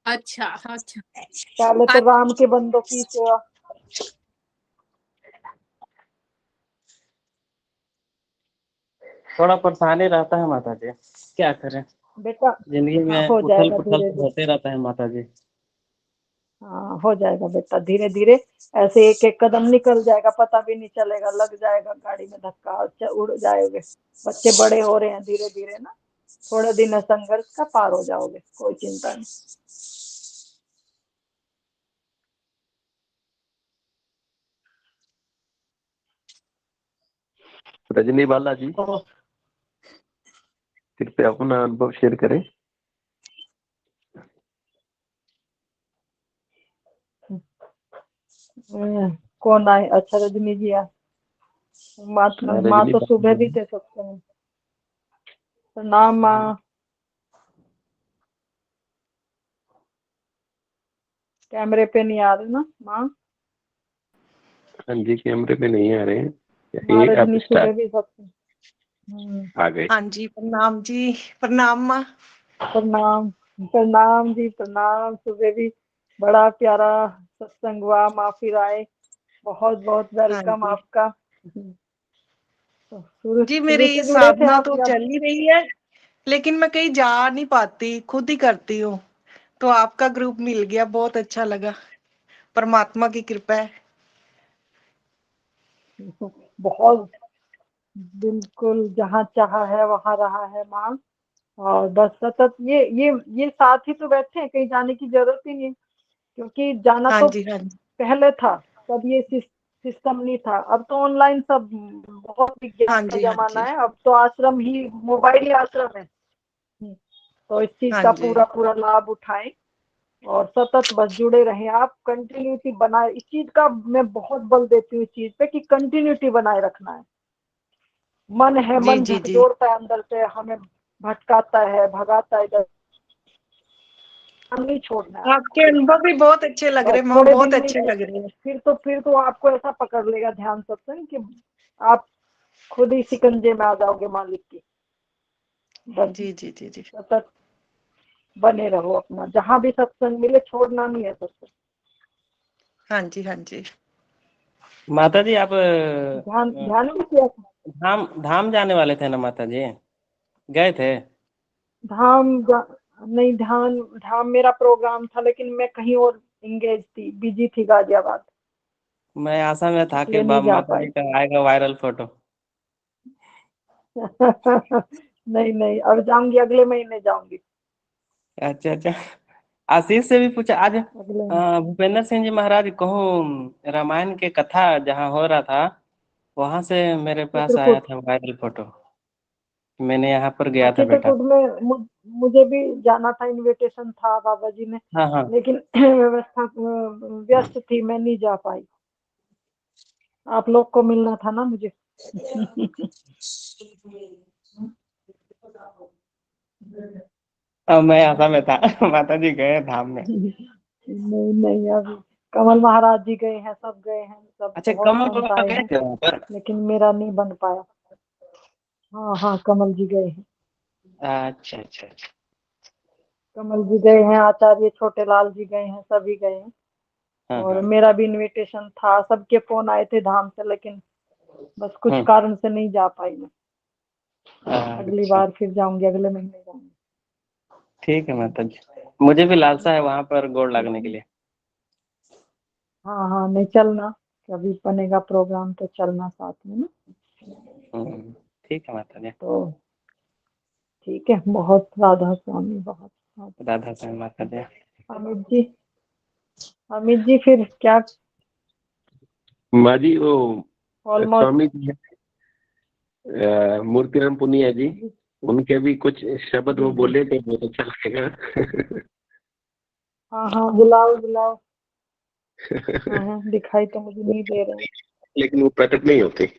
अच्छा अच्छा। पहले तो राम के बंदों की सेवा। थोड़ा परेशानी रहता है माता जी, क्या करें, बेटा जिंदगी हाँ, में हो उथल जाएगा पुथल धीरे तो धीरे, होते रहता है माता जी। हाँ हो जाएगा बेटा, धीरे धीरे, ऐसे एक एक कदम निकल जाएगा, पता भी नहीं चलेगा, लग जाएगा गाड़ी में धक्का, उड़ जाओगे, बच्चे बड़े हो रहे हैं धीरे धीरे ना, थोड़े दिन है संघर्ष का, पार हो जाओगे, कोई चिंता नहीं। रजनी बाला जी कृपया अपना अनुभव शेयर करें। कौन आए? अच्छा, रजनी जी आए। माँ रजनी तो सुबह बाबू भी थे सत्संग। प्रणाम माँ। कैमरे पे नहीं आ रहे ना माँ? हाँ जी, कैमरे पे नहीं आ रहे हैं। माँ ये आप रजनी सुबह स्टार्ट भी सत्संग। आ गए। हाँ जी, प्रणाम जी। प्रणाम माँ। प्रणाम। प्रणाम जी, प्रणाम। सुबह भी बड़ा प्यारा सत्संग हुआ, माँ फिर आए। बहुत बहुत हाँ वेलकम जी आपका। तो शुरू जी, शुरू मेरी से जुड़े थे साधना आप तो या? चल ही रही है, लेकिन मैं कहीं जा नहीं पाती, खुद ही करती हूँ। तो आपका ग्रुप मिल गया, बहुत अच्छा लगा। परमात्मा की कृपा है। बहुत, बिल्कुल जहाँ चाहा है वहाँ रहा है माँ। और बस सतत ये साथ ही तो बैठे हैं, कहीं जाने की जरूरत ही नहीं। क्योंकि जाना हाँ तो जी, हाँ जी, पहले था, तब ये सिस्टम नहीं था। अब तो ऑनलाइन सब, बहुत हाँ विज्ञान का जी, हाँ जमाना जी, है। अब तो आश्रम ही, मोबाइल ही आश्रम है। तो इस चीज हाँ का जी, पूरा पूरा लाभ उठाएं और सतत बस जुड़े रहें आप। कंटिन्यूटी बनाए, इस चीज का मैं बहुत बल देती हूँ, इस चीज पे कि कंटिन्यूटी बनाए रखना है। मन है, जी, मन जी, जी। झकझोरता है अंदर से, हमें भटकाता है, भगाता है इधर। हम नहीं छोड़ना है आपके आपको। अनुभव भी बहुत अच्छे लग बस रहे माँ, थोड़े बहुत दिन में अच्छे लग रहे हैं। फिर तो आपको ऐसा पकड़ लेगा ध्यान सत्संग कि आप खुद ही शिकंजे में आ जाओगे मालिक की। बस जी, जी, जी, जी। सतत बने रहो अपना, जहां भी सत्संग मिले छोड़ना नहीं है सत्संग। हाँ जी, हाँ जी। माता जी आप ध्यान ध्यान भी किया था। धाम धाम जाने वाले थे ना माता जी? गए थे? नहीं, ध्यान धाम मेरा प्रोग्राम था, लेकिन मैं कहीं और इंगेज थी, बिजी थी गाजियाबाद। मैं आशा में था कि इसलिए नहीं जा माता पाई। जी का आएगा वायरल फोटो। नहीं नहीं, अब जाऊंगी, अगले महीने जाऊंगी। अच्छा अच्छा। आशीष से भी पूछा आज। अगले भूपेंद्र सिंह जी महाराज कहूँ रामायण के कथा जहाँ हो रहा था, वहां से मेरे पास आया चित्रकूट। था वायरल फोटो। मैंने यहाँ पर हाँ, गया था बेटा। चित्रकूट में मुझे भी जाना था, इनविटेशन था बाबा जी ने, हाँ हाँ। लेकिन व्यवस्था व्यस्त थी, मैं नहीं जा पाई। आप लोग को मिलना था ना मुझे। अब मैं आशा में था। माता जी गए धाम में। नहीं नहीं, अभी कमल महाराज जी गए हैं, सब गए हैं, सब अच्छा, बहुत कमल संत बाबा आए गए हैं, थे वहाँ पर? लेकिन मेरा नहीं बन पाया। हाँ हाँ, कमल जी गए हैं। अच्छा अच्छा अच्छा। कमल जी गए हैं, आचार्य छोटे लाल जी गए हैं, सभी गए हैं। हाँ और हाँ। मेरा भी इनविटेशन था, सबके फोन आए थे धाम से, लेकिन बस कुछ कारण से नहीं जा पाई मैं। अगली अच्छा, बार फिर जाऊंगी, अगले महीने जाऊंगी। ठीक है माता जी। मुझे भी लालसा है वहां पर गोड़ लगने के लिए। हाँ हाँ, नहीं चलना, कभी बनेगा प्रोग्राम तो चलना साथ में ना। ठीक है माता जी। तो ठीक है, बहुत राधा स्वामी, बहुत बहुत। राधा स्वामी माता जी। अमित जी, अमित जी फिर क्या? माँ जी वो ऑलमोस्ट। स्वामी जी मूर्तिराम पुनिया जी, उनके भी कुछ शब्द वो जी जी, बोले तो बहुत अच्छा लगेगा। हाँ हाँ, बुलाओ बुलाओ। हाँ हाँ, दिखाई तो मुझे नहीं दे रहे। लेकिन वो प्रकट नहीं होते।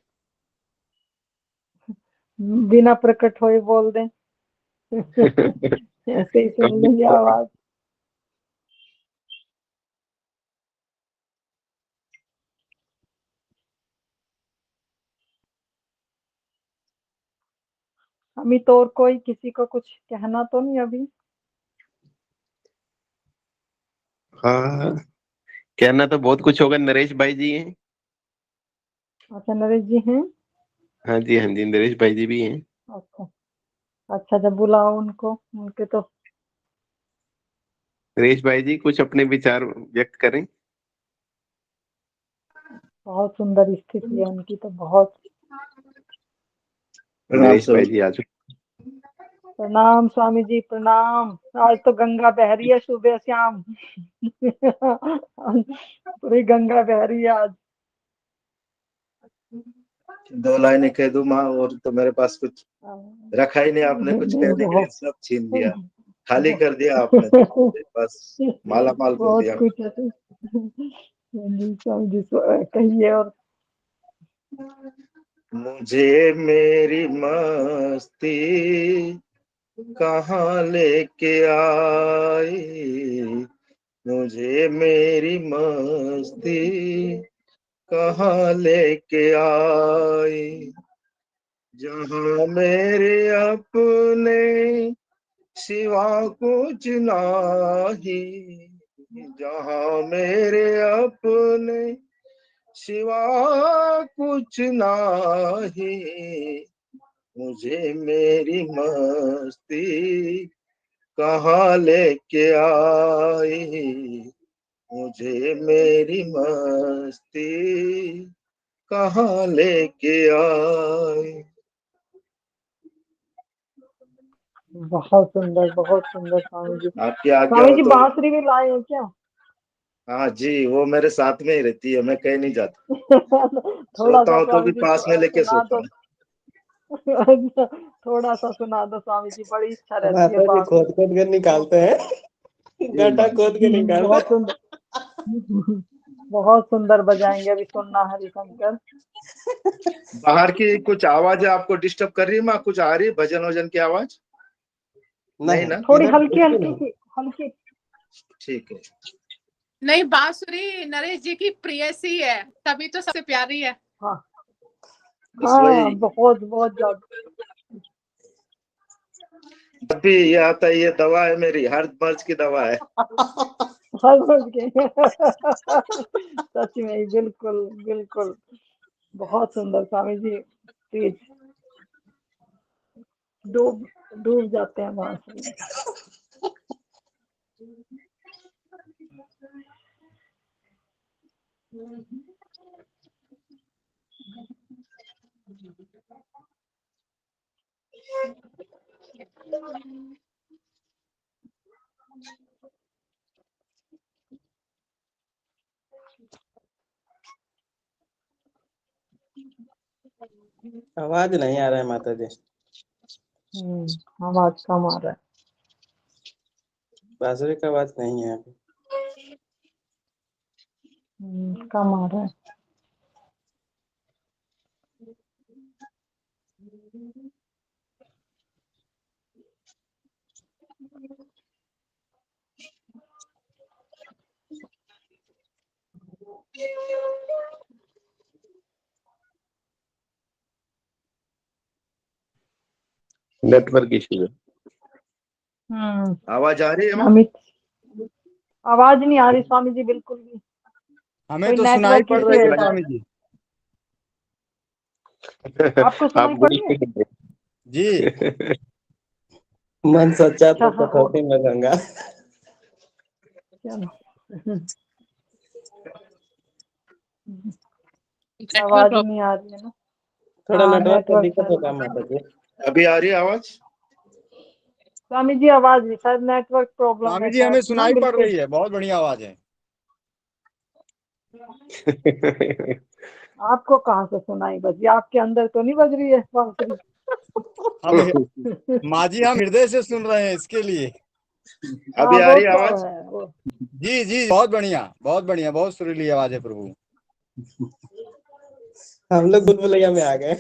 बिना प्रकट होए बोल दें। ऐसे ही सुन लेंगे आवाज। अमित, और कोई किसी को कुछ कहना तो नहीं अभी? हाँ, कहना तो बहुत कुछ होगा। नरेश भाई जी हैं। अच्छा, नरेश जी हैं। हाँ जी, हाँ जी, नरेश भाई जी भी हैं। अच्छा अच्छा, जब बुलाओ उनको, उनके तो नरेश भाई जी कुछ अपने विचार व्यक्त करें। बहुत सुंदर स्थिति है उनकी तो, बहुत। प्रणाम नरेश भाई सर। जी आज प्रणाम स्वामी जी, प्रणाम। आज तो गंगा बह रही है सुबह शाम। पूरी गंगा बह रही है आज। 2 लाइनें कह दूं माँ, और तो मेरे पास कुछ रखा ही नहीं आपने कुछ नहीं, कहने के लिए, बहुत सब छीन लिया, खाली कर दिया आपने तो, बस माला माल कर बहुत दिया। कुछ है। जी स्वामी जी कहिए। और मुझे मेरी मस्ती कहाँ लेके आई, मुझे मेरी मस्ती कहाँ लेके आई, जहाँ मेरे अपने सिवा कुछ नाही, जहाँ मेरे अपने सिवा कुछ नाही, मुझे मेरी मस्ती कहाँ लेके आई, मुझे मेरी मस्ती कहाँ लेके आई। बहुत सुंदर स्वामी जी। आपकी आज्ञा स्वामी हो जी तो। बांसुरी भी लाए हैं क्या? हाँ जी, वो मेरे साथ में ही रहती है, मैं कहीं नहीं जाता। थोड़ा सोता सा हूँ तो स्वामी भी जी पास में लेके सुना सोता दो। हूँ। अच्छा, थोड़ा सा सुना दो स्वामी जी, बड़ी इच्छा रहती है माता जी खोद बांसुरी। खोद कर निकालते हैं गड्ढा खोद के बहुत निकालते सुंदर, बहुत सुंदर बजाएंगे, अभी सुनना हरिशंकर। बाहर की कुछ आवाज आपको डिस्टर्ब कर रही है माँ? कुछ आ रही है भजन वजन की आवाज? नहीं ना? थोड़ी इधर हल्की बिल्कुल हल्की नहीं। सी, हल्की। ठीक है। नहीं, बांसुरी नरेश जी की प्रेयसी है, तभी तो सबसे प्यारी है। हाँ बस वही, बहुत बहुत ज्यादा। जब भी ये आता है ये दवा है, मेरी हर मर्ज की दवा है। समझ गए। सच में ही, बिल्कुल बिल्कुल। बहुत सुंदर स्वामी जी, प्लीज डूब डूब जाते हैं बांसुरी में। आवाज नहीं आ रहा है माता जी। आवाज कम आ रहा है। बांसुरी का आवाज नहीं है अभी। कम आ रहा है। नेटवर्क इश्यू है। आवाज आ रही है माँ? अमित, आवाज नहीं आ रही स्वामी जी बिल्कुल भी। हमें कोई तो सुनाई नेटवर्क पड़ इशू रही है है शायद। स्वामी जी। आपको आप सुनाई पड़ गुड़ी रही है? जी मन सच्चा अच्छा तो हाँ, कसौटी में गंगा। चलो। नेटवर्क आवाज प्रॉब्लम। नहीं आ रही है ना? थोड़ा हाँ नेटवर्क का नेटवर्क दिक्कत शायद। होगा माता जी। अभी आ रही है आवाज? स्वामी जी आवाज नहीं, शायद नेटवर्क प्रॉब्लम स्वामी है जी हमें शायद ना, सुनाई पड़ बिल्कुल। रही है, बहुत बढ़िया आवाज है। आपको कहाँ से सुनाई बजी? आपके अंदर तो नहीं बज रही है बांसुरी? हम माँ जी, हम हृदय से सुन रहे हैं इसके लिए। अभी हाँ आ वो रही है तो आवाज? है वो। जी जी, बहुत बढ़िया, बहुत बढ़िया, बहुत सुरीली आवाज है प्रभु। हम लोग भूल भुलैया में आ गए।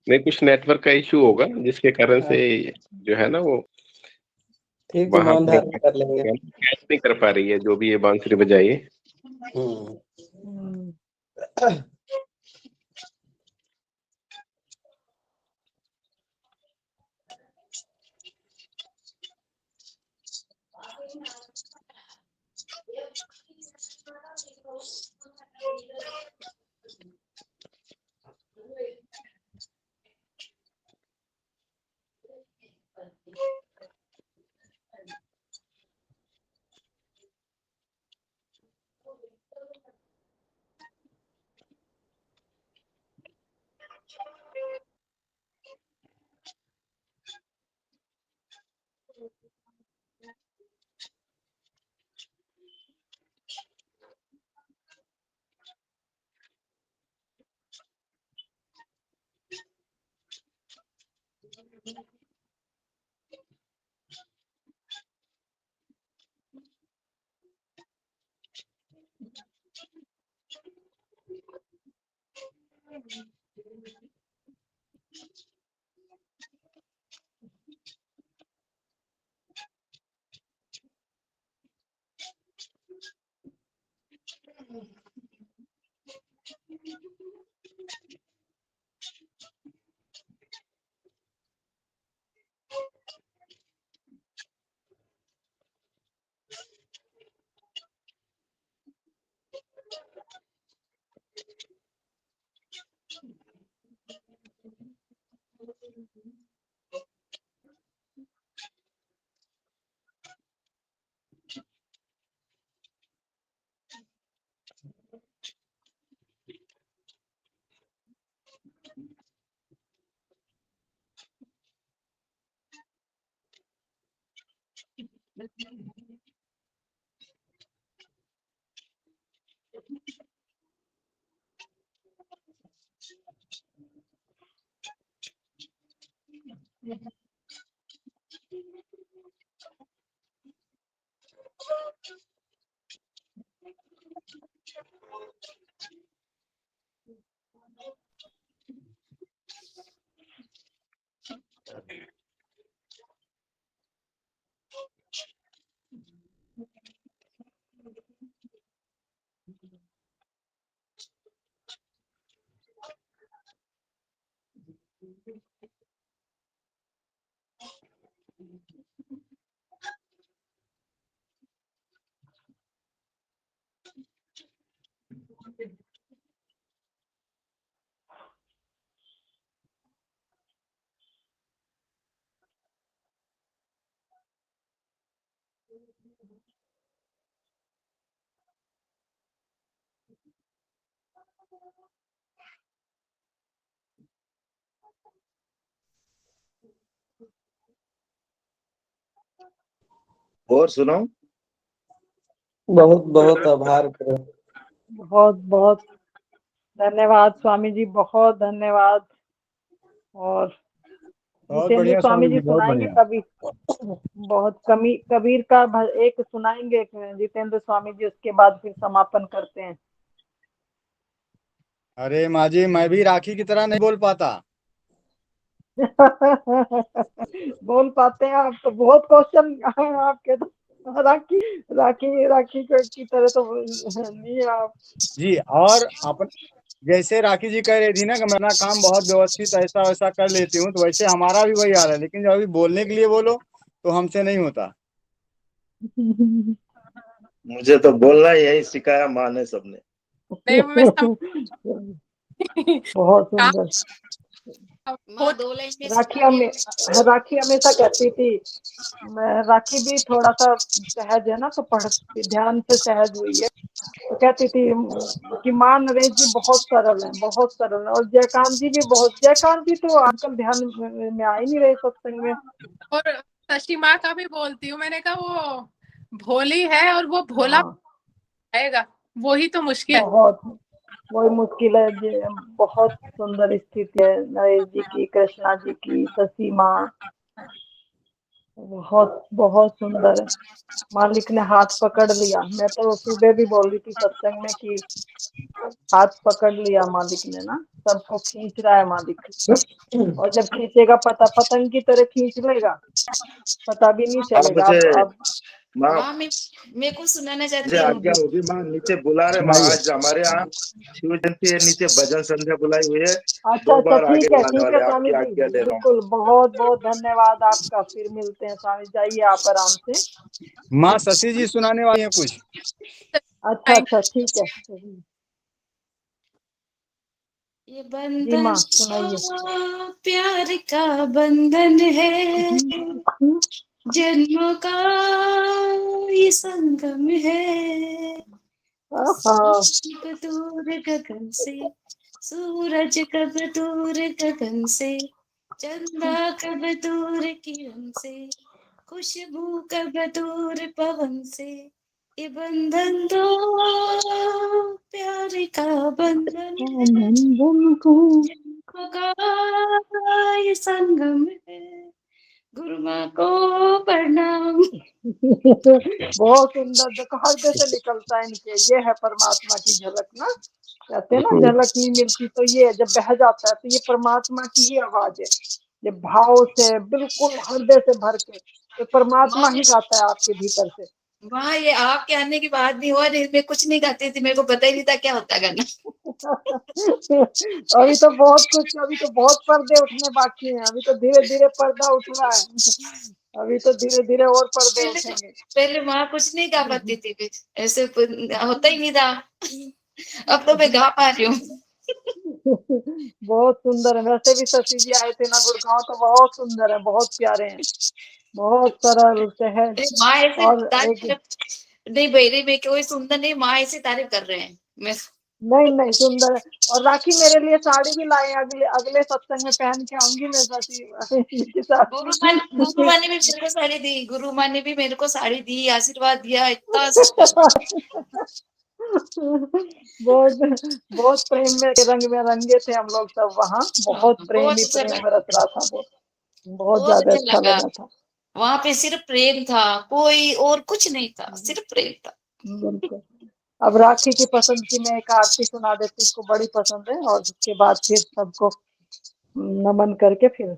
नहीं, कुछ नेटवर्क का इश्यू होगा जिसके कारण से जो है ना वो ठीक है, वहां मौन पर धारण कर लेंगे। कैच नहीं कर पा रही है जो भी ये बांसुरी बजाई है। हम्म, और सुनाओ। बहुत बहुत आभार करो। बहुत बहुत धन्यवाद स्वामी जी, बहुत धन्यवाद। और बहुत जितेंद्र बढ़िया स्वामी स्वामी जी जी, बहुत सुनाएंगे बढ़िया। कभी? बहुत कबीर का एक सुनाएंगे जितेंद्र स्वामी जी, उसके बाद फिर समापन करते हैं। अरे माँ जी, मैं भी राखी की तरह नहीं बोल पाता। बोल पाते हैं आप तो, बहुत क्वेश्चन आपके तो। राखी राखी राखी की तरह तो नहीं है आप। जी, और अपन जैसे राखी जी कह रही थी ना कि मैं अपना काम बहुत व्यवस्थित ऐसा वैसा कर लेती हूँ, तो वैसे हमारा भी वही हाल है, लेकिन जब अभी बोलने के लिए बोलो तो हमसे नहीं होता। मुझे तो बोलना यही सिखाया माँ ने, सबने। नहीं मैं बहुत सुंदर। माँ 2 लाइन में राखी हमेशा कहती थी, राखी भी थोड़ा सा सहज है ना, तो पढ़ती ध्यान से सहज हुई है, तो कहती थी कि माँ नरेश जी बहुत सरल है, बहुत सरल है। और जयकांत जी भी बहुत, जयकांत जी तो आजकल ध्यान में आ ही नहीं रहे सत्संग में। और शशि माँ का भी बोलती हूँ, मैंने कहा वो भोली है और वो भोला आएगा, वही तो मुश्किल है। बहुत वही मुश्किल है जी। बहुत सुंदर स्थिति है नरेश जी की, कृष्णा जी की, शशि माँ, बहुत बहुत सुंदर है। मालिक ने हाथ पकड़ लिया। मैं तो सुबह भी बोल रही थी सत्संग में कि हाथ पकड़ लिया मालिक ने ना, सबको खींच रहा है मालिक। और जब खींचेगा पतंग की तरह खींच लेगा, पता भी नहीं चलेगा। अब माँ मेरे को सुनाना चाहती हूँ। आज्ञा होगी माँ, नीचे बुला रहे माँ। आज हमारे यहाँ शिव जयंती है, नीचे भजन संध्या बुलाई हुई है। अच्छा 2 बार आगे ठीक है बुलाने वाले, स्वामी आपकी जी, आज्ञा ले रहा हूँ। बिल्कुल। बहुत बहुत धन्यवाद आपका। फिर मिलते हैं स्वामी, जाइए आप आराम से। माँ शशि जी सुनाने वाली हैं कुछ। अच्छा ठीक है। ये जी बंधन माँ सुनाइए। प्यार का बंधन है, जन्मों का ये संगम है। कब दूर गगन से सूरज, कब दूर गगन से चंदा, कब दूर किरण से खुशबू, कब दूर पवन से। ये बंधन दो प्यार का बंधन है, जन्मों का ये संगम है। गुरु माँ को प्रणाम। बहुत सुंदर, देखो हृदय से निकलता है इनके। ये है परमात्मा की झलक ना, कहते हैं ना झलक नहीं मिलती तो ये जब बह जाता है तो ये परमात्मा की ही आवाज है। ये भाव से बिल्कुल हृदय से भर के तो परमात्मा ही गाता है आपके भीतर से। वाह, ये आपके आने की बात नहीं हुआ, मैं कुछ नहीं गाती थी, मेरे को पता ही नहीं था क्या होता गाना। अभी तो बहुत कुछ, अभी तो बहुत पर्दे उठने बाकी हैं। अभी तो धीरे धीरे पर्दा उठ रहा है। अभी तो धीरे धीरे और पर्दे उठेंगे। पहले माँ कुछ नहीं गा पाती थी, ऐसे होता ही नहीं था। अब तो मैं गा पा रही हूँ। बहुत सुंदर है। वैसे भी शशि जी आए थे ना गुड़गांव, तो बहुत सुंदर है, बहुत प्यारे हैं, बहुत सरल सहज। माँ ऐसे और नहीं भैरी में कोई सुंदर नहीं, माँ ऐसे तारीफ कर रहे हैं। मैं नहीं सुंदर है। और राखी मेरे लिए साड़ी भी लाए, अगले सत्संग में पहन के आऊंगी मैं शशि के साथ। गुरु माँ ने भी मेरे को साड़ी दी, गुरु माँ ने भी मेरे को साड़ी दी, आशीर्वाद दिया, इतना बहुत बहुत प्रेम में रंगे थे हम लोग सब वहाँ। बहुत प्रेम ही अच्छा प्रेम बरस रहा था। बहुत बहुत बहुत ज्यादा अच्छा अच्छा लगा। लगा था। वहां पे सिर्फ प्रेम था, कोई और कुछ नहीं था, सिर्फ प्रेम था। बिल्कुल। अब राखी की पसंद की मैं एक आरती सुना देती हूँ, उसको बड़ी पसंद है, और उसके बाद फिर सबको नमन करके फिर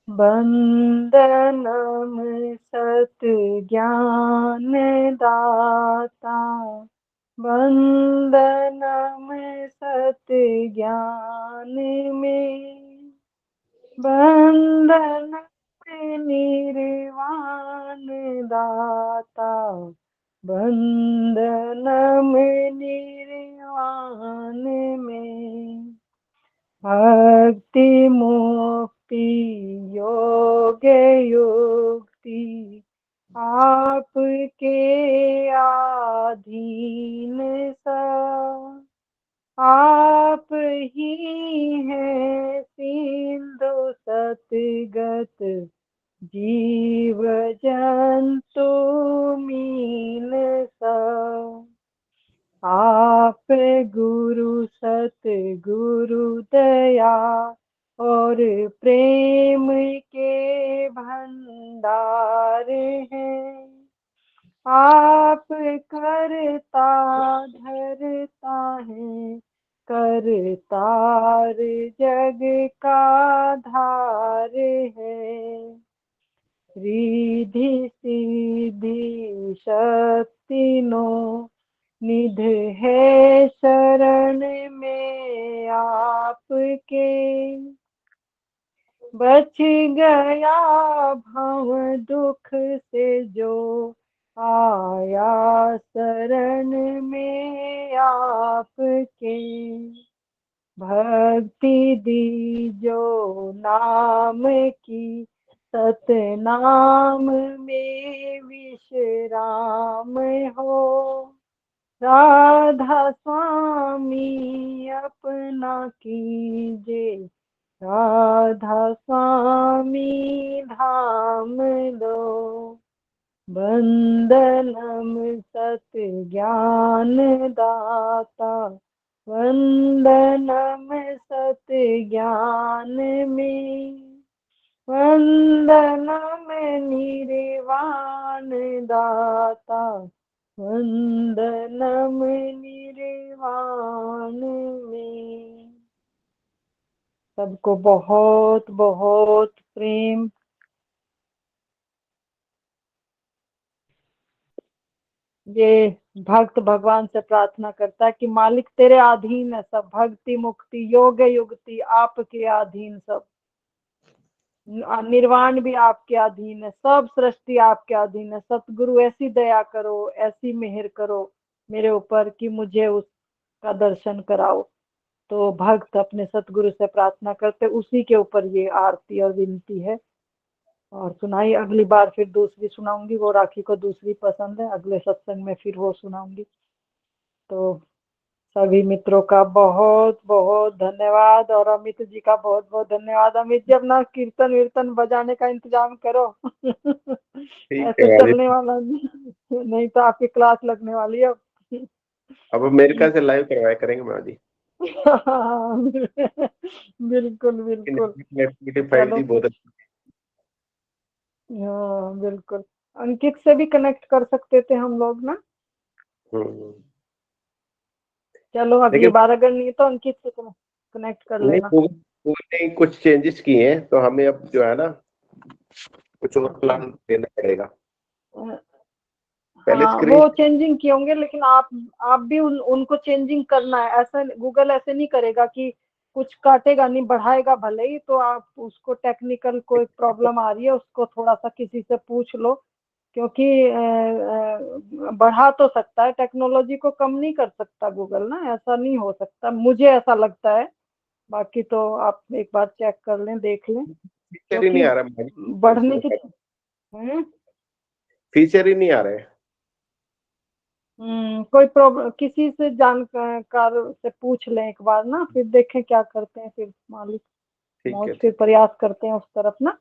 वंदनम सत ज्ञान दाता, वंदनम सत ज्ञान में, वंदनम निर्वाण दाता, वंदनम निर्वाण में, भक्ति मुक्ति योग युक्ति आपके अधीन सब, आप ही हैं सिंधु सतगत, जीव जंतु मीन सब, आप गुरु सत गुरु दया और प्रेम के भंडार हैं, आप करता धरता है, करतार जग का धार है, रिद्धि सिद्धि शक्ति नो निध है शरण में आपके, बच गया भव दुख से जो आया शरण में आपके, भक्ति दी जो नाम की सतनाम में विश्राम हो, राधा स्वामी अपना कीजे, राधा स्वामी धाम लो, वंदनम सत ज्ञान दाता, वंदनम सत ज्ञान में, वंदनम निर्वाण दाता, वंदनम निर्वाण में। सबको बहुत बहुत प्रेम। ये भक्त भगवान से प्रार्थना करता है कि मालिक तेरे अधीन है सब, भक्ति मुक्ति योग युक्ति आपके अधीन सब, निर्वाण भी आपके अधीन है, सब सृष्टि आपके अधीन है। सतगुरु ऐसी दया करो, ऐसी मेहर करो मेरे ऊपर कि मुझे उसका दर्शन कराओ। तो भक्त अपने सतगुरु से प्रार्थना करते, उसी के ऊपर ये आरती और विनती है। और सुनाई अगली बार फिर दूसरी सुनाऊंगी, वो राखी को दूसरी पसंद है, अगले सत्संग में फिर वो सुनाऊंगी। तो सभी मित्रों का बहुत बहुत धन्यवाद, और अमित जी का बहुत बहुत धन्यवाद। अमित जी अपना कीर्तन वीर्तन बजाने का इंतजाम करो। ठीक ऐसे है चलने वाला नहीं तो आपकी क्लास लगने वाली है अब अमेरिका से लाइव करवाया करेंगे मादी। बिल्कुल बिल्कुल। फाइल थी बहुत अच्छी। हाँ बिल्कुल, अंकित से भी कनेक्ट कर सकते थे हम लोग ना। चलो अगली लेकिन बार अगर नहीं तो अंकित से कनेक्ट कर नहीं, लेना। गूगल ने कुछ चेंजेस किए हैं, तो हमें अब जो है ना कुछ और प्लान देना पड़ेगा। पहले हाँ स्क्रीन वो चेंजिंग किए होंगे, लेकिन आप भी उनको चेंजिंग करना है। ऐसा गूगल ऐसे नहीं करेगा कि कुछ काटेगा नहीं, बढ़ाएगा भले ही। तो आप उसको टेक्निकल कोई प्रॉब्लम आ रही है, उसको थोड़ा सा किसी से पूछ लो, क्योंकि बढ़ा तो सकता है, टेक्नोलॉजी को कम नहीं कर सकता गूगल ना, ऐसा नहीं हो सकता, मुझे ऐसा लगता है। बाकी तो आप एक बार चेक कर लें, देख लें, फीचर ही नहीं आ रहा, बढ़ने की फीचर ही नहीं आ रहे। कोई प्रॉब्लम किसी से जानकार से पूछ लें एक बार ना, फिर देखें क्या करते हैं, फिर मालिक मौज फिर प्रयास करते हैं उस तरफ ना।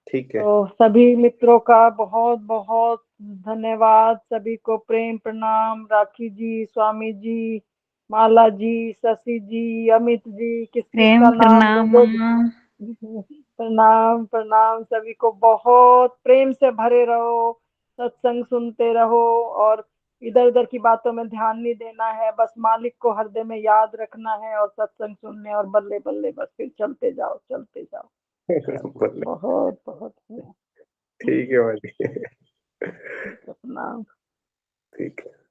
ठीक है। तो सभी मित्रों का बहुत बहुत धन्यवाद, सभी को प्रेम प्रणाम। राखी जी, स्वामी जी, माला जी, शशि जी, अमित जी, किस किस का नाम प्रणाम लोगों। प्रणाम प्रणाम, सभी को बहुत प्रेम से भरे रहो, सत्संग सुनते रहो और इधर उधर की बातों में ध्यान नहीं देना है, बस मालिक को हृदय में याद रखना है और सत्संग सुनने और बल्ले बल्ले बस फिर चलते जाओ चलते जाओ। बोले, बहुत बहुत ठीक है भाई। प्रणाम। ठीक है।